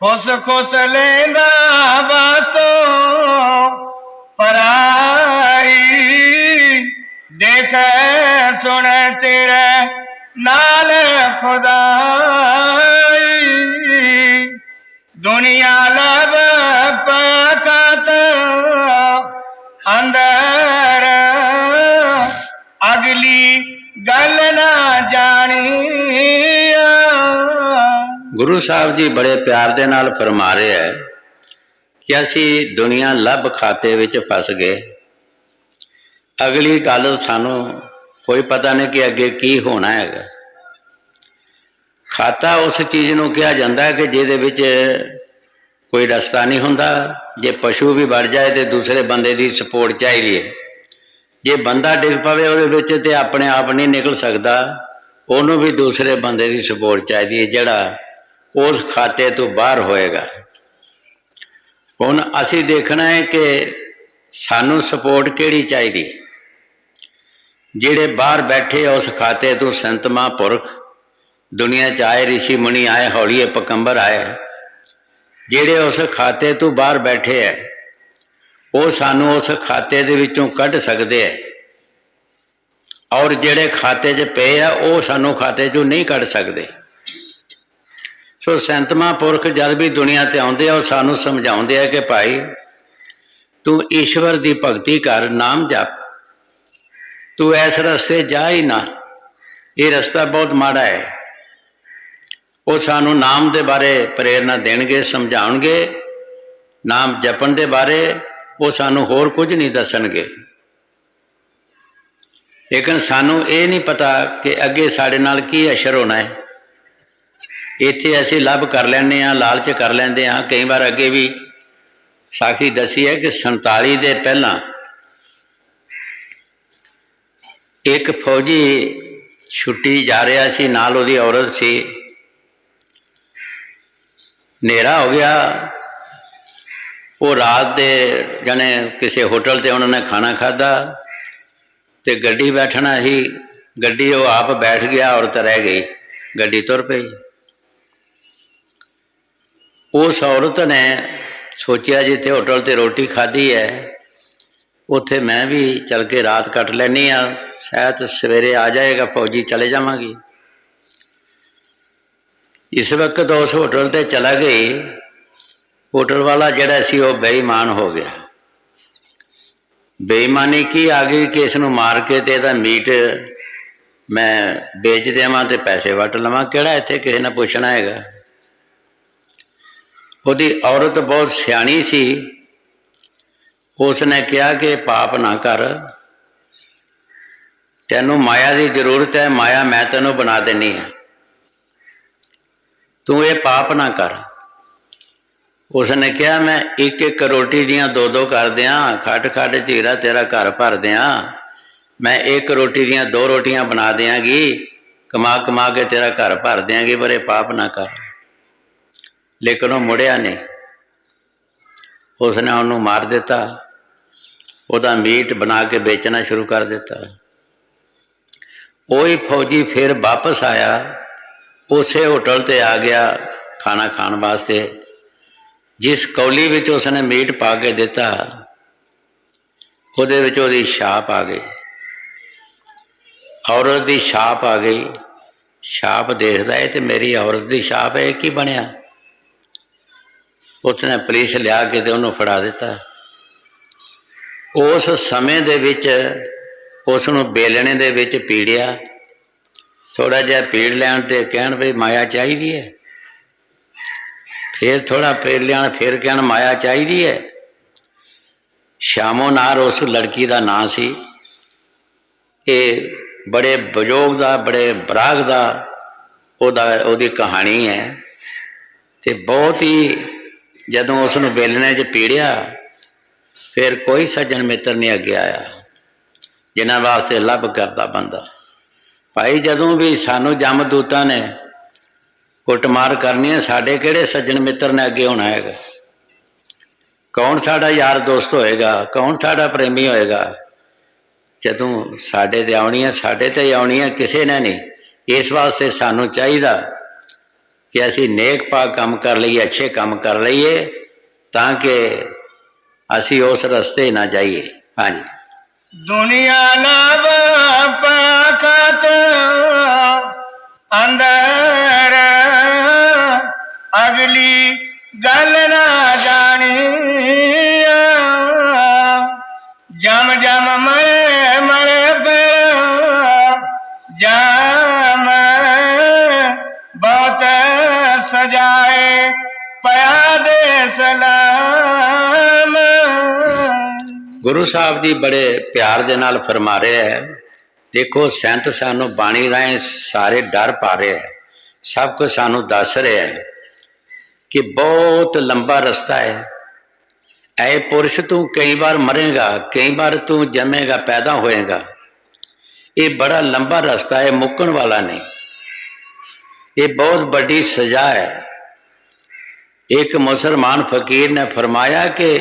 खुश खुश लेंदा वास्तों पराई, देख सुन तेरे नाल खुदाई। दुनिया लब पकत अंदर, अगली गल ना जानी। गुरु साहब जी बड़े प्यार दे नाल फरमा रहे हैं कि असी दुनिया लभ खाते विच फस गए, अगली गल सानू कोई पता नहीं कि अगे की होना है। खाता उस चीज़ नूं कहा जाता है कि जिहदे विच कोई रस्ता नहीं हुंदा। जे पशु भी बढ़ जाए तो दूसरे बंदे की सपोर्ट चाहिए है, जे बंदा डिग पवे उहदे विच ते अपने आप नहीं निकल सकता, उन्होंने भी दूसरे बंदे की सपोर्ट चाहिए जिहड़ा उस खाते तो बाहर होएगा। हुण असी देखना है कि सानू सपोर्ट किहड़ी चाहिए। जिहड़े बाहर बैठे उस खाते तो संत महापुरख दुनिया च आए, ऋषि मुनि आए, हौलीए पकंबर आए, जिहड़े उस खाते तो बाहर बैठे है वो सानू उस खाते दे विचों कढ सकते हैं, और जिहड़े खाते च पे आ वो सानू खाते चों नहीं कढ सकते। सो संत महापुरख जब भी दुनिया ते आउंदे आ सानू समझाउंदे आ कि भाई तू ईश्वर की भगती कर, नाम जप, तू इस रस्ते जा ही ना, ये रस्ता बहुत माड़ा है। वो सानू नाम के बारे प्रेरणा देणगे, समझाउणगे, नाम जपण के बारे वो सानू होर कुछ नहीं दसणगे। लेकिन सानू ये नहीं पता कि अगे साडे नाल की असर होना है। इत्थे असी लभ कर लैंदे हाँ, लालच कर लैंदे हाँ। कई बार अगे भी साखी दसी है कि 47 दे पहला एक फौजी छुट्टी जा रहा सी, नाल उहदी औरत सी। नेरा हो गया, वो रात दे जाने किसी होटल ते उन्होंने खाना खाधा ते गड्डी बैठना ही, गड्डी वो आप बैठ गया, औरत रह गई, गड्डी तुर पई। उस औरत ने सोचा जिथे होटल ते रोटी खाधी है उत्थे मैं भी चल के रात कट लैनी आ, शायद सवेरे आ जाएगा फौजी, चले जावांगी। इस वक्त उस होटल ते चला गई। होटल वाला जिहड़ा सी वो बेईमान हो गया। बेईमानी की आ गई कि इसनूं मार के ते इहदा मीट मैं बेच देवां ते पैसे वट लवां, किहड़ा इत्थे किसी ने पुछना हैगा। उहदी औरत बहुत सियाणी सी, उसने कहा कि पाप ना कर, तैनूं माया की जरूरत है, माया मैं तैनूं बना देनी है, तू ये पाप ना कर। उसने कहा मैं एक एक रोटी दियाँ दो दो कर दियाँ, खट खट चीरा तेरा घर भर दियाँ, मैं एक रोटी दियाँ 2 रोटियां बना देंगी, कमा कमा के तेरा घर भर देंगी, पर ये पाप ना कर। लेकिन वो मुड़िया नहीं, उसने उन्होंने मार दिता, उसका मीट बना के बेचना शुरू कर दिता। वही फौजी फिर वापस आया, उसे होटल ते आ गया खाना खाने वास्ते। जिस कौली विच उसने मीट पा के दिता उहदे विच उहदी छाप आ गई, औरत की छाप आ गई। छाप देखता है तो मेरी औरत की छाप है, की बनया। उसने पुलिस लिया के ते उन्होंने फड़ा दिता। उस समय दे विच उसनूं बेलणे दे विच पीड़िया, थोड़ा जिहा पीड़ लैण ते कहण भी माया चाहिदी है, फिर थोड़ा पीड़ लैण फिर कहण माया चाहिदी है। श्यामो नार उस लड़की का नाम सी। ये बड़े बजोग दा बड़े बराग दा ओदी कहानी है। ते बहुत ही जदों उसनूं बेलने च पीड़िया फिर कोई सज्जन मित्र नहीं अगे आया जिन्हां वास्ते लभ करता बंदा। भाई जदों भी सानू जमदूतां ने कुटमार करनी है, साडे किहड़े सज्जन मित्र ने अगे होना है? कौन साडा यार दोस्त होएगा? कौन साडा प्रेमी होएगा? जदों साडे ते आउणी है साडे ते ही आउणी है, किसी ने नहीं। इस वास्ते सानू चाहिदा कि असी नेक पाक काम कर लीए, अच्छे काम कर लीए, ताकि असी उस रस्ते ना जाइए। हाँ जी। दुनिया लाभ पाखत अंदर अगली गल ना जानी, जम जम मरे मरे पर जाम बहुत सजाए पया दे सलाम। गुरु साहब जी बड़े प्यार दे नाल फरमा रहे हैं। देखो संत सानू बाणी राहें सारे डर पा रहे हैं, सब कुछ सानू दस रहे हैं कि बहुत लंबा रास्ता है। ऐ पुरुष तू कई बार मरेगा, कई बार तू जमेगा, पैदा होएगा। ये बड़ा लंबा रास्ता है, मुक्कण वाला नहीं। ये बहुत बड़ी सजा है। एक मुसलमान फकीर ने फरमाया कि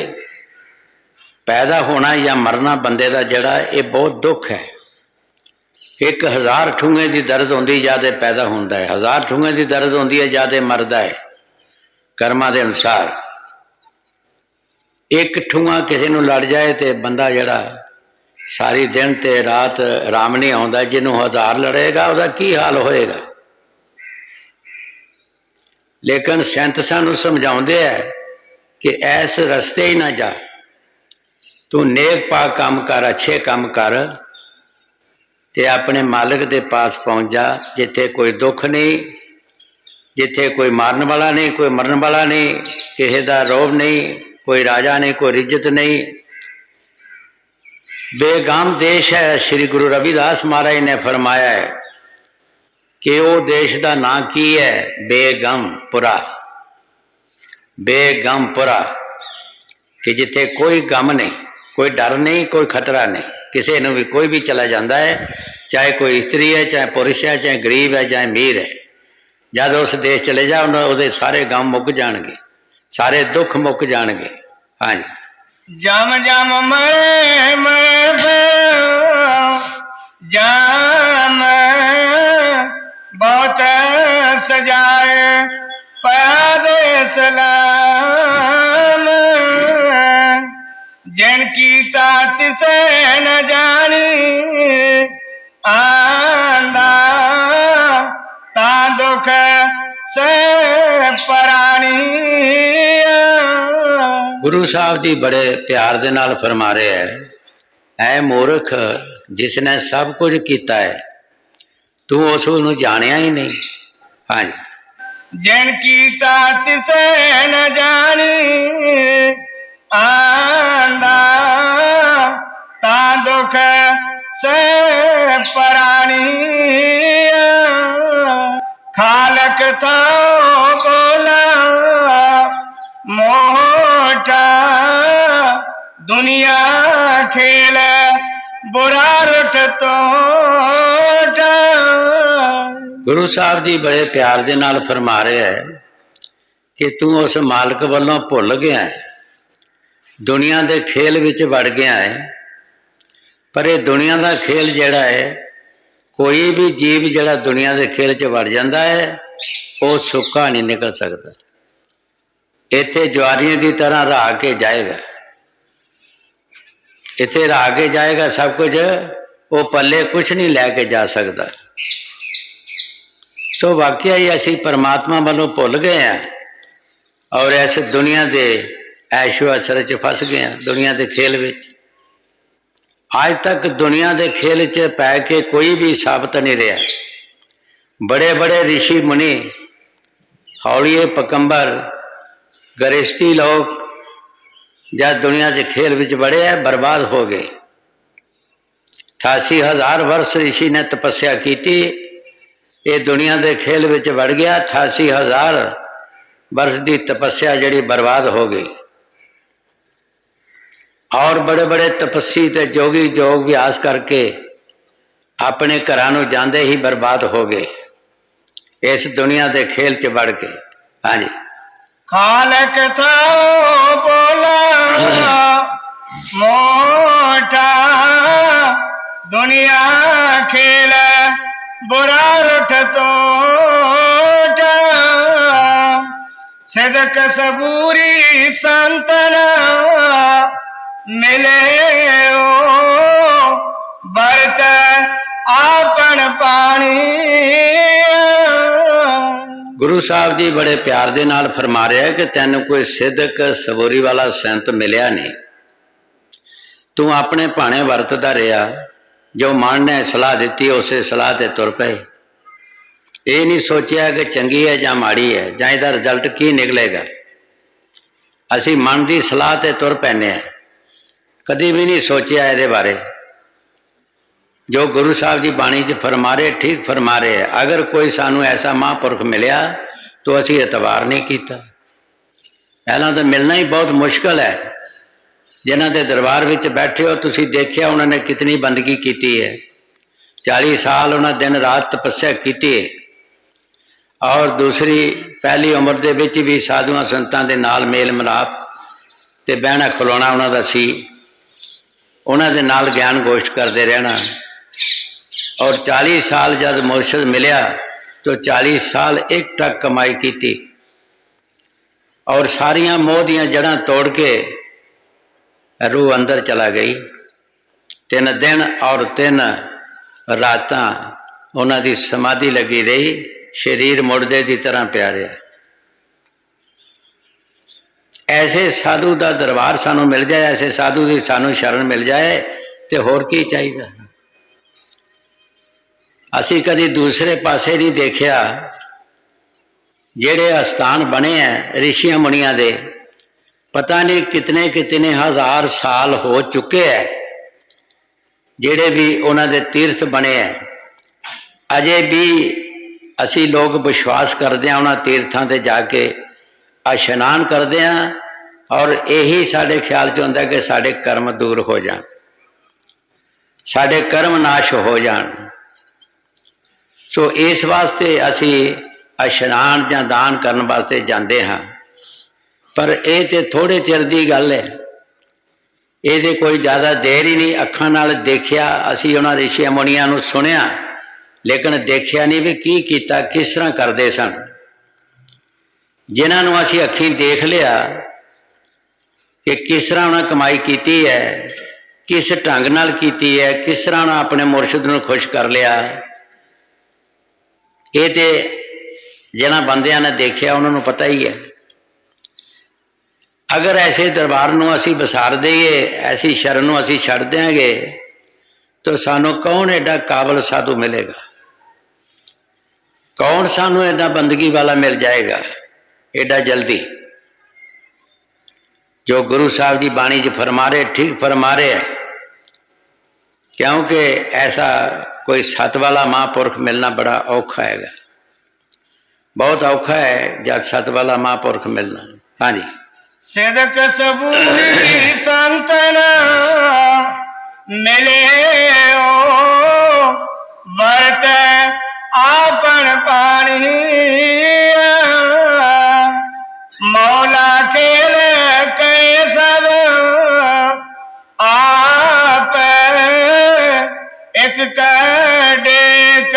पैदा होना या मरना बंदे का जड़ा ये बहुत दुख है। 1000 ठूंगे की दर्द होंदी ज्यादा पैदा होता है, 1000 ठूंगे की दर्द होंदी है ज्यादा मरदा है कर्मा के अनुसार। एक ठूंगा किसी को लड़ जाए तो बंदा जड़ा सारी दिन ते रात आराम नहीं आता। जिन्हों 1000 लड़ेगा उसका की हाल होएगा। लेकिन संत सानू समझाते हैं कि ऐस रस्ते ही ना जा, तू नेक पाक काम कर, अच्छे काम कर, ते अपने मालिक के पास पहुँच जा, जिथे कोई दुख नहीं, जिथे कोई मारन वाला नहीं, कोई मरन वाला नहीं, किसी का रोब नहीं, कोई राजा नहीं, कोई रिज्जत नहीं। बेगाम देश है। श्री गुरु रविदास महाराज ने फरमाया है कि वो देश का नाम की है? बेगमपुरा। बेगमपुरा कि जिथे कोई गम नहीं, कोई डर नहीं, कोई खतरा नहीं, किसी ने भी कोई भी चला जाता है, चाहे कोई स्त्री है, चाहे पुरुष है, चाहे गरीब है, चाहे अमीर है। जब उस देश चले जाओ उहदे सारे गम मुक जाएंगे, सारे दुख मुक जाएंगे। हाँ जी। जम जम मरे मरे जाम बहुत सजाए पयादे सलाम, जिनकी तात से न जानी आंदा ता दुख से परानी। गुरु साहब जी बड़े प्यार दे नाल फरमा रहे हैं, ऐ मूर्ख जिसने सब कुछ किया है, तू उसनूं जानिया ही नहीं। हाँ जी। जिनकी तात से न जानी आंदा ता दुख से परानी। खालक था बोला मोटा दुनिया खेल बुरा रुठ तो। गुरु साहब जी बड़े प्यार दे नाल फरमा रहे हैं कि तू उस मालिक वालों भुल गया है, दुनिया के खेल विच वड़ गया है। पर यह दुनिया का खेल जिहड़ा है, कोई भी जीव जिहड़ा दुनिया के खेल च वड़ जाता है वो सुक्का नहीं निकल सकता। इत्थे ज्वारियों की तरह रहा के जाएगा, इत्थे रहा के जाएगा सब कुछ, वो पल्ले कुछ नहीं लैके जा सकता। तो वाकई ही असी परमात्मा वालों भुल गए हैं और इस दुनिया के ऐशो अशर च फस गए हैं, दुनिया के खेल विच। आज तक दुनिया के खेल च पै के कोई भी साबित नहीं रहा। बड़े बड़े ऋषि मुनि, हौलीए पकंबर, गृहस्थी लोग जब दुनिया के खेल विच बड़े है, बर्बाद हो गए। 88,000 वर्ष ऋषि ने तपस्या की, ये दुनिया के खेल विच बढ़ गया। 88,000 वर्ष की तपस्या जड़ी बर्बाद हो गई। और बड़े बड़े तपस्वी ते जोगी योग अभ्यास करके अपने घरों जाते ही बर्बाद हो गए इस दुनिया के खेल च बढ़ के। हाँ जी। खालक था बोला मोटा, दुनिया खेल बुरा रुठ तोटा, सदक सबूरी संतना मिले ओ बरत आपन पानी। गुरु साहब जी बड़े प्यार दे नाल फरमा रहे हैं कि तेन कोई सिदक सबूरी वाला संत मिलिया नहीं। तू अपने भाने वरतदा रहा, जो मन ने सलाह दी उस सलाह ते तुर पे। ये नहीं सोचा कि चंगी है या माड़ी है, या इसका रिजल्ट की निकलेगा। असी मन की सलाह ते तुर पैने, कभी भी नहीं सोचा ये बारे। जो गुरु साहब जी बाणी च फरमा रहे ठीक फरमा रहे हैं। अगर कोई सानू ऐसा महापुरख मिलिया तो असी एतबार नहीं किया। पहला तो मिलना ही बहुत मुश्किल है। जिन्हों के दरबार में बैठे हो, तुसी देखिया उन्होंने कितनी बंदगी की है। 40 साल उन्होंने दिन रात तपस्या की है। और दूसरी पहली उम्र दे विच भी साधुआं संतां दे नाल मेल मिलाप ते बहना खलोना उन्हों दा सी। उन्हों दे नाल ज्ञान गोष्ठ करते रहना। और 40 साल जब मुर्शद मिलिया तो 40 साल एक टक कमाई की और सारिया मोह दियां जड़ां तोड़ के रूह अंदर चला गई। 3 दिन और 3 रातां उन्हां दी समाधि लगी रही। शरीर मुर्दे की तरह प्यारे। ऐसे साधु का दरबार सानू मिल जाए, ऐसे साधु की सानू शरण मिल जाए तो होर की चाहिए। असी कभी दूसरे पासे नहीं देखा। जेड़े अस्थान बने हैं ऋषिया मुनिया दे, पता नहीं कितने कितने हजार साल हो चुके हैं। जेड़े भी उन्होंने तीर्थ बने हैं, अजे भी असी लोग विश्वास करते हैं उन्होंने तीर्थों से जाके इशनान करते हैं। और यही साढ़े ख्याल च होंदा कि साढ़े कर्म दूर हो जान, साढ़े कर्म नाश हो जान। सो इस वास्ते असी इशनान या दान करने वास्ते जाते हाँ। पर यह तो थोड़े चिर की गल है, ये कोई ज़्यादा देर ही नहीं। अखां नाल देखिया असी उन्होंने ऋषि मुनिया नूं सुनिया, लेकिन देखिया नहीं भी की कीता, किस तरह करते सन। जिन्होंने असी अखी देख लिया कि किस तरह उन्हें कमाई की है, किस ढंग नाल की है, किस तरह उन्हें अपने मुर्शद नूं खुश कर लिया। ये तो जिन्होंने बंदियां ने देखिया उन्होंने पता ही है। अगर ऐसे दरबार नूं असी बसार दईए, ऐसी शरण नूं असी छड्ड देंगे तो सानू कौन एडा काबल साधु मिलेगा, कौन सानू एडा बंदगी वाला मिल जाएगा एडा जल्दी। जो गुरु साहब की बाणी च फरमा रहे ठीक फरमा रहे है, क्योंकि ऐसा कोई सत वाला महापुरख मिलना बड़ा औखा है, बहुत औखा है जब सत वाला महापुरख मिलना। हाँ जी। सिदक सबूरी संतना मिले ओ बरत आपन पानी, मौला खेल के सब आप एक डेक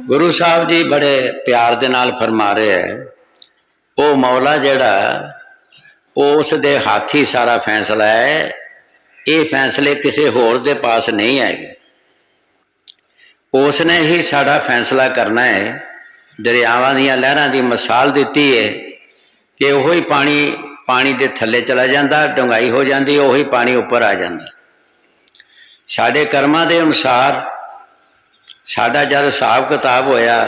गुरु साहब जी बड़े प्यार दे नाल फरमा रहे हैं, वो मौला जड़ा उस दे हाथ ही सारा फैसला है। ये फैसले किसी होर दे पास नहीं है। उसने ही साड़ा फैसला करना है। दरियावां ਦੀਆਂ लहरां ਦੀ मिसाल ਦਿੱਤੀ है कि ਉਹੀ पानी ਦੇ थल्ले चला जाता, डुंगाई हो जाती, ਉਹੀ पानी उपर आ जाता। साढ़े कर्मां दे अनुसार साड़ा जब हिसाब किताब होया,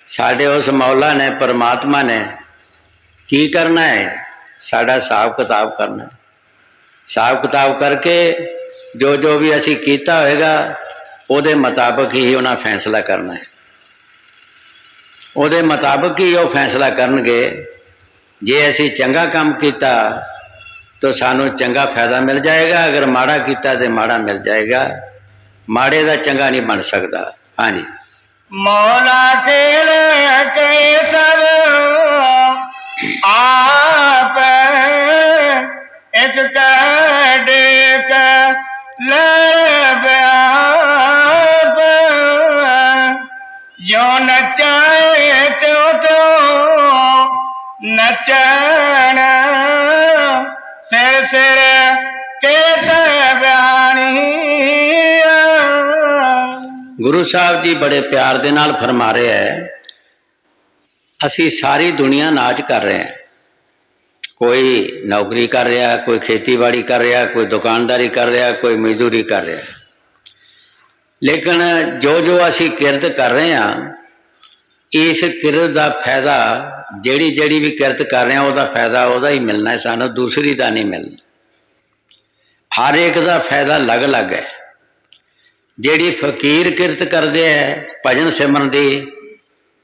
साढ़े उस मौला ने परमात्मा ने की करना है, साड़ा हिसाब किताब करना है। हिसाब किताब करके जो जो भी असी कीता होएगा ਉਹਦੇ मुताबिक ही उन्हें फैसला करना है। ਉਹਦੇ मुताबिक ही वो फैसला करनगे। जे असी चंगा काम किया तो सानू चंगा फायदा मिल जाएगा, अगर माड़ा किया तो माड़ा मिल जाएगा। माड़े का चंगा नहीं बन सकता। हाँ जी। मौला खेल के सब आप एक डेक जो नचाए तो नचन सिर सिर के बयानी। गुरु साहब जी बड़े प्यार दे नाल फरमा रहे हैं, असी सारी दुनिया नाच कर रहे हैं। कोई नौकरी कर रहा, कोई खेतीबाड़ी कर रहा, कोई दुकानदारी कर रहा, कोई मजदूरी कर रहा। लेकिन जो जो असी किरत कर रहे हैं, इस किरत का फायदा जेड़ी जेड़ी भी किरत कर रहे हैं उसका फायदा वह ही मिलना है, सानू दूसरी का नहीं मिलना। हर एक का फायदा अलग अलग है। जेड़ी फकीर किरत करते हैं भजन सिमरन की,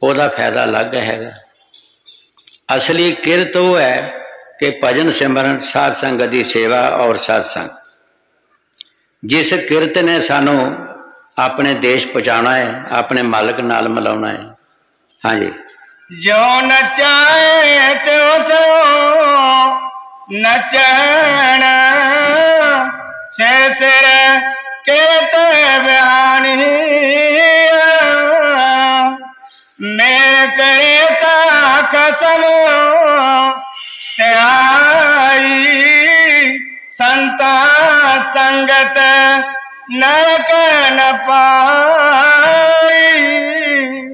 उसका फायदा अलग है। असली किरत वो है कि भजन सिमरन साध संगत की सेवा और सत्संग। जिस किरत ने सानू अपने देश पहुँचाना है, अपने मालिक नाल मिलाना है। हाँ जी। जो नचाए तो नचन सिर सिर के बयानी। मैं करता कसम त्याई संता संगत नरक न पाई।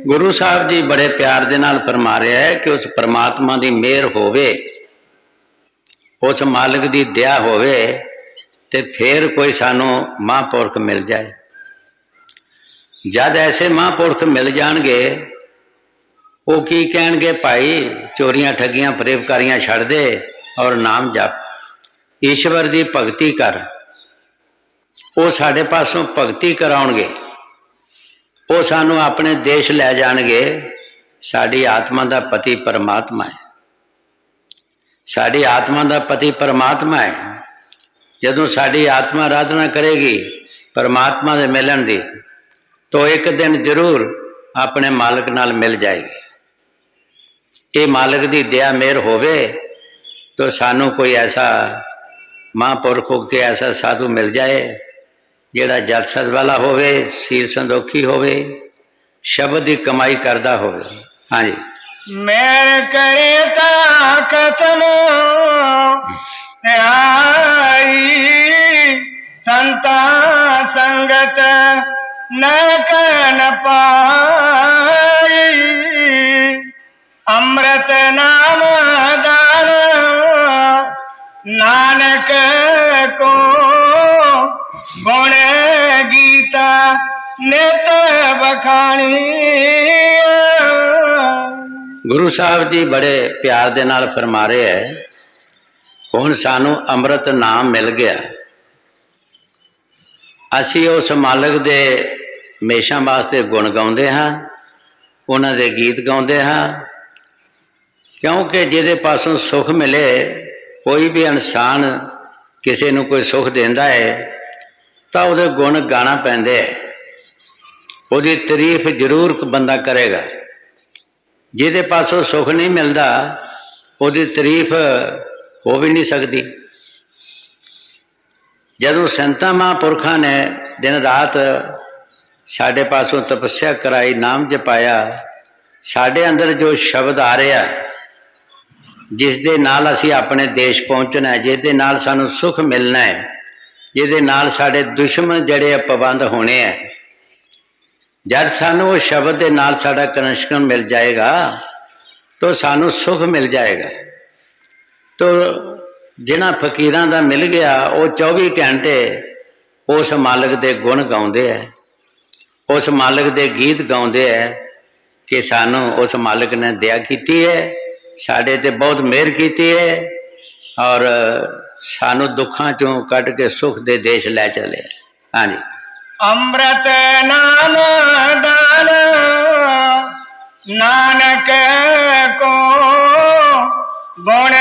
गुरु साहब जी बड़े प्यार दे नाल फरमा रहे हैं कि उस परमात्मा की मेहर होवे, उस मालिक की दया होवे ते फिर कोई सानू महापुरख मिल जाए। जब ऐसे महापुरख मिल जाएंगे, वो की कहेंगे, भाई चोरियां ठगियां फरेबकारियां छड़ दे और नाम जप, ईश्वर की भगती कर। वो साढ़े पासों भगती कराउणगे, वो सानू अपने देश लै जाणगे। साड़ी आत्मा का पति परमात्मा है, साड़ी आत्मा का पति परमात्मा है। जदों साड़ी आत्मा आराधना करेगी परमात्मा दे मिलन दी, तो एक दिन जरूर अपने मालिक नाल मिल जाएगी। ये मालिक की दया मेहर होवे तो सानू कोई ऐसा महापुरख के ऐसा साधु मिल जाए जिहड़ा जत सत वाला होवे, सीर संदोखी होवे, शब्द की कमाई करता होवे। हाँ जी। मैं करता कसम आई संता संगत नरक न पाई। अमृत नाम दान नानक को गुण गीता नित बखानी। गुरु साहब जी बड़े प्यार दे नाल फरमा रहे हैं, हुण सानू अमृत नाम मिल गया। असी उस मालिक दे हमेशा वास्ते गुण गाउंदे हाँ, उन्हां दे गीत गाउंदे हाँ, क्योंकि जिहदे पासों सुख मिले, कोई भी इंसान किसी नूं कोई सुख देंदा है तो उहदे गुण गाना पैंदे है, उहदी तारीफ जरूर बंदा करेगा। जिहदे पासों सुख नहीं मिलता उहदी तारीफ हो भी नहीं सकती। जदों संतां महापुरखां ने दिन रात साढ़े पासों तपस्या कराई, नाम जपाया, साढ़े अंदर जो शब्द आ रहा, जिस दे नाल असी अपने देश पहुँचना है, जिस दे नाल सानू सुख मिलना है, जिस दे नाल साढ़े दुश्मन जड़े पाबंद होने हैं, जब सानू वो शब्द के नाल साडा कनेक्शन मिल जाएगा तो सानू सुख मिल जाएगा। तो जिन्हां फकीरां दा मिल गया वो 24 घंटे उस मालिक दे गुण गाउंदे है, उस मालिक दे गीत गाउंदे है कि सानू उस मालिक ने दया कीती है, साडे ते बहुत मेहर कीती है और सानू दुखां चों कट के सुख दे देश लै चले। हाँ जी। अमृत नाम दान नानक को गुण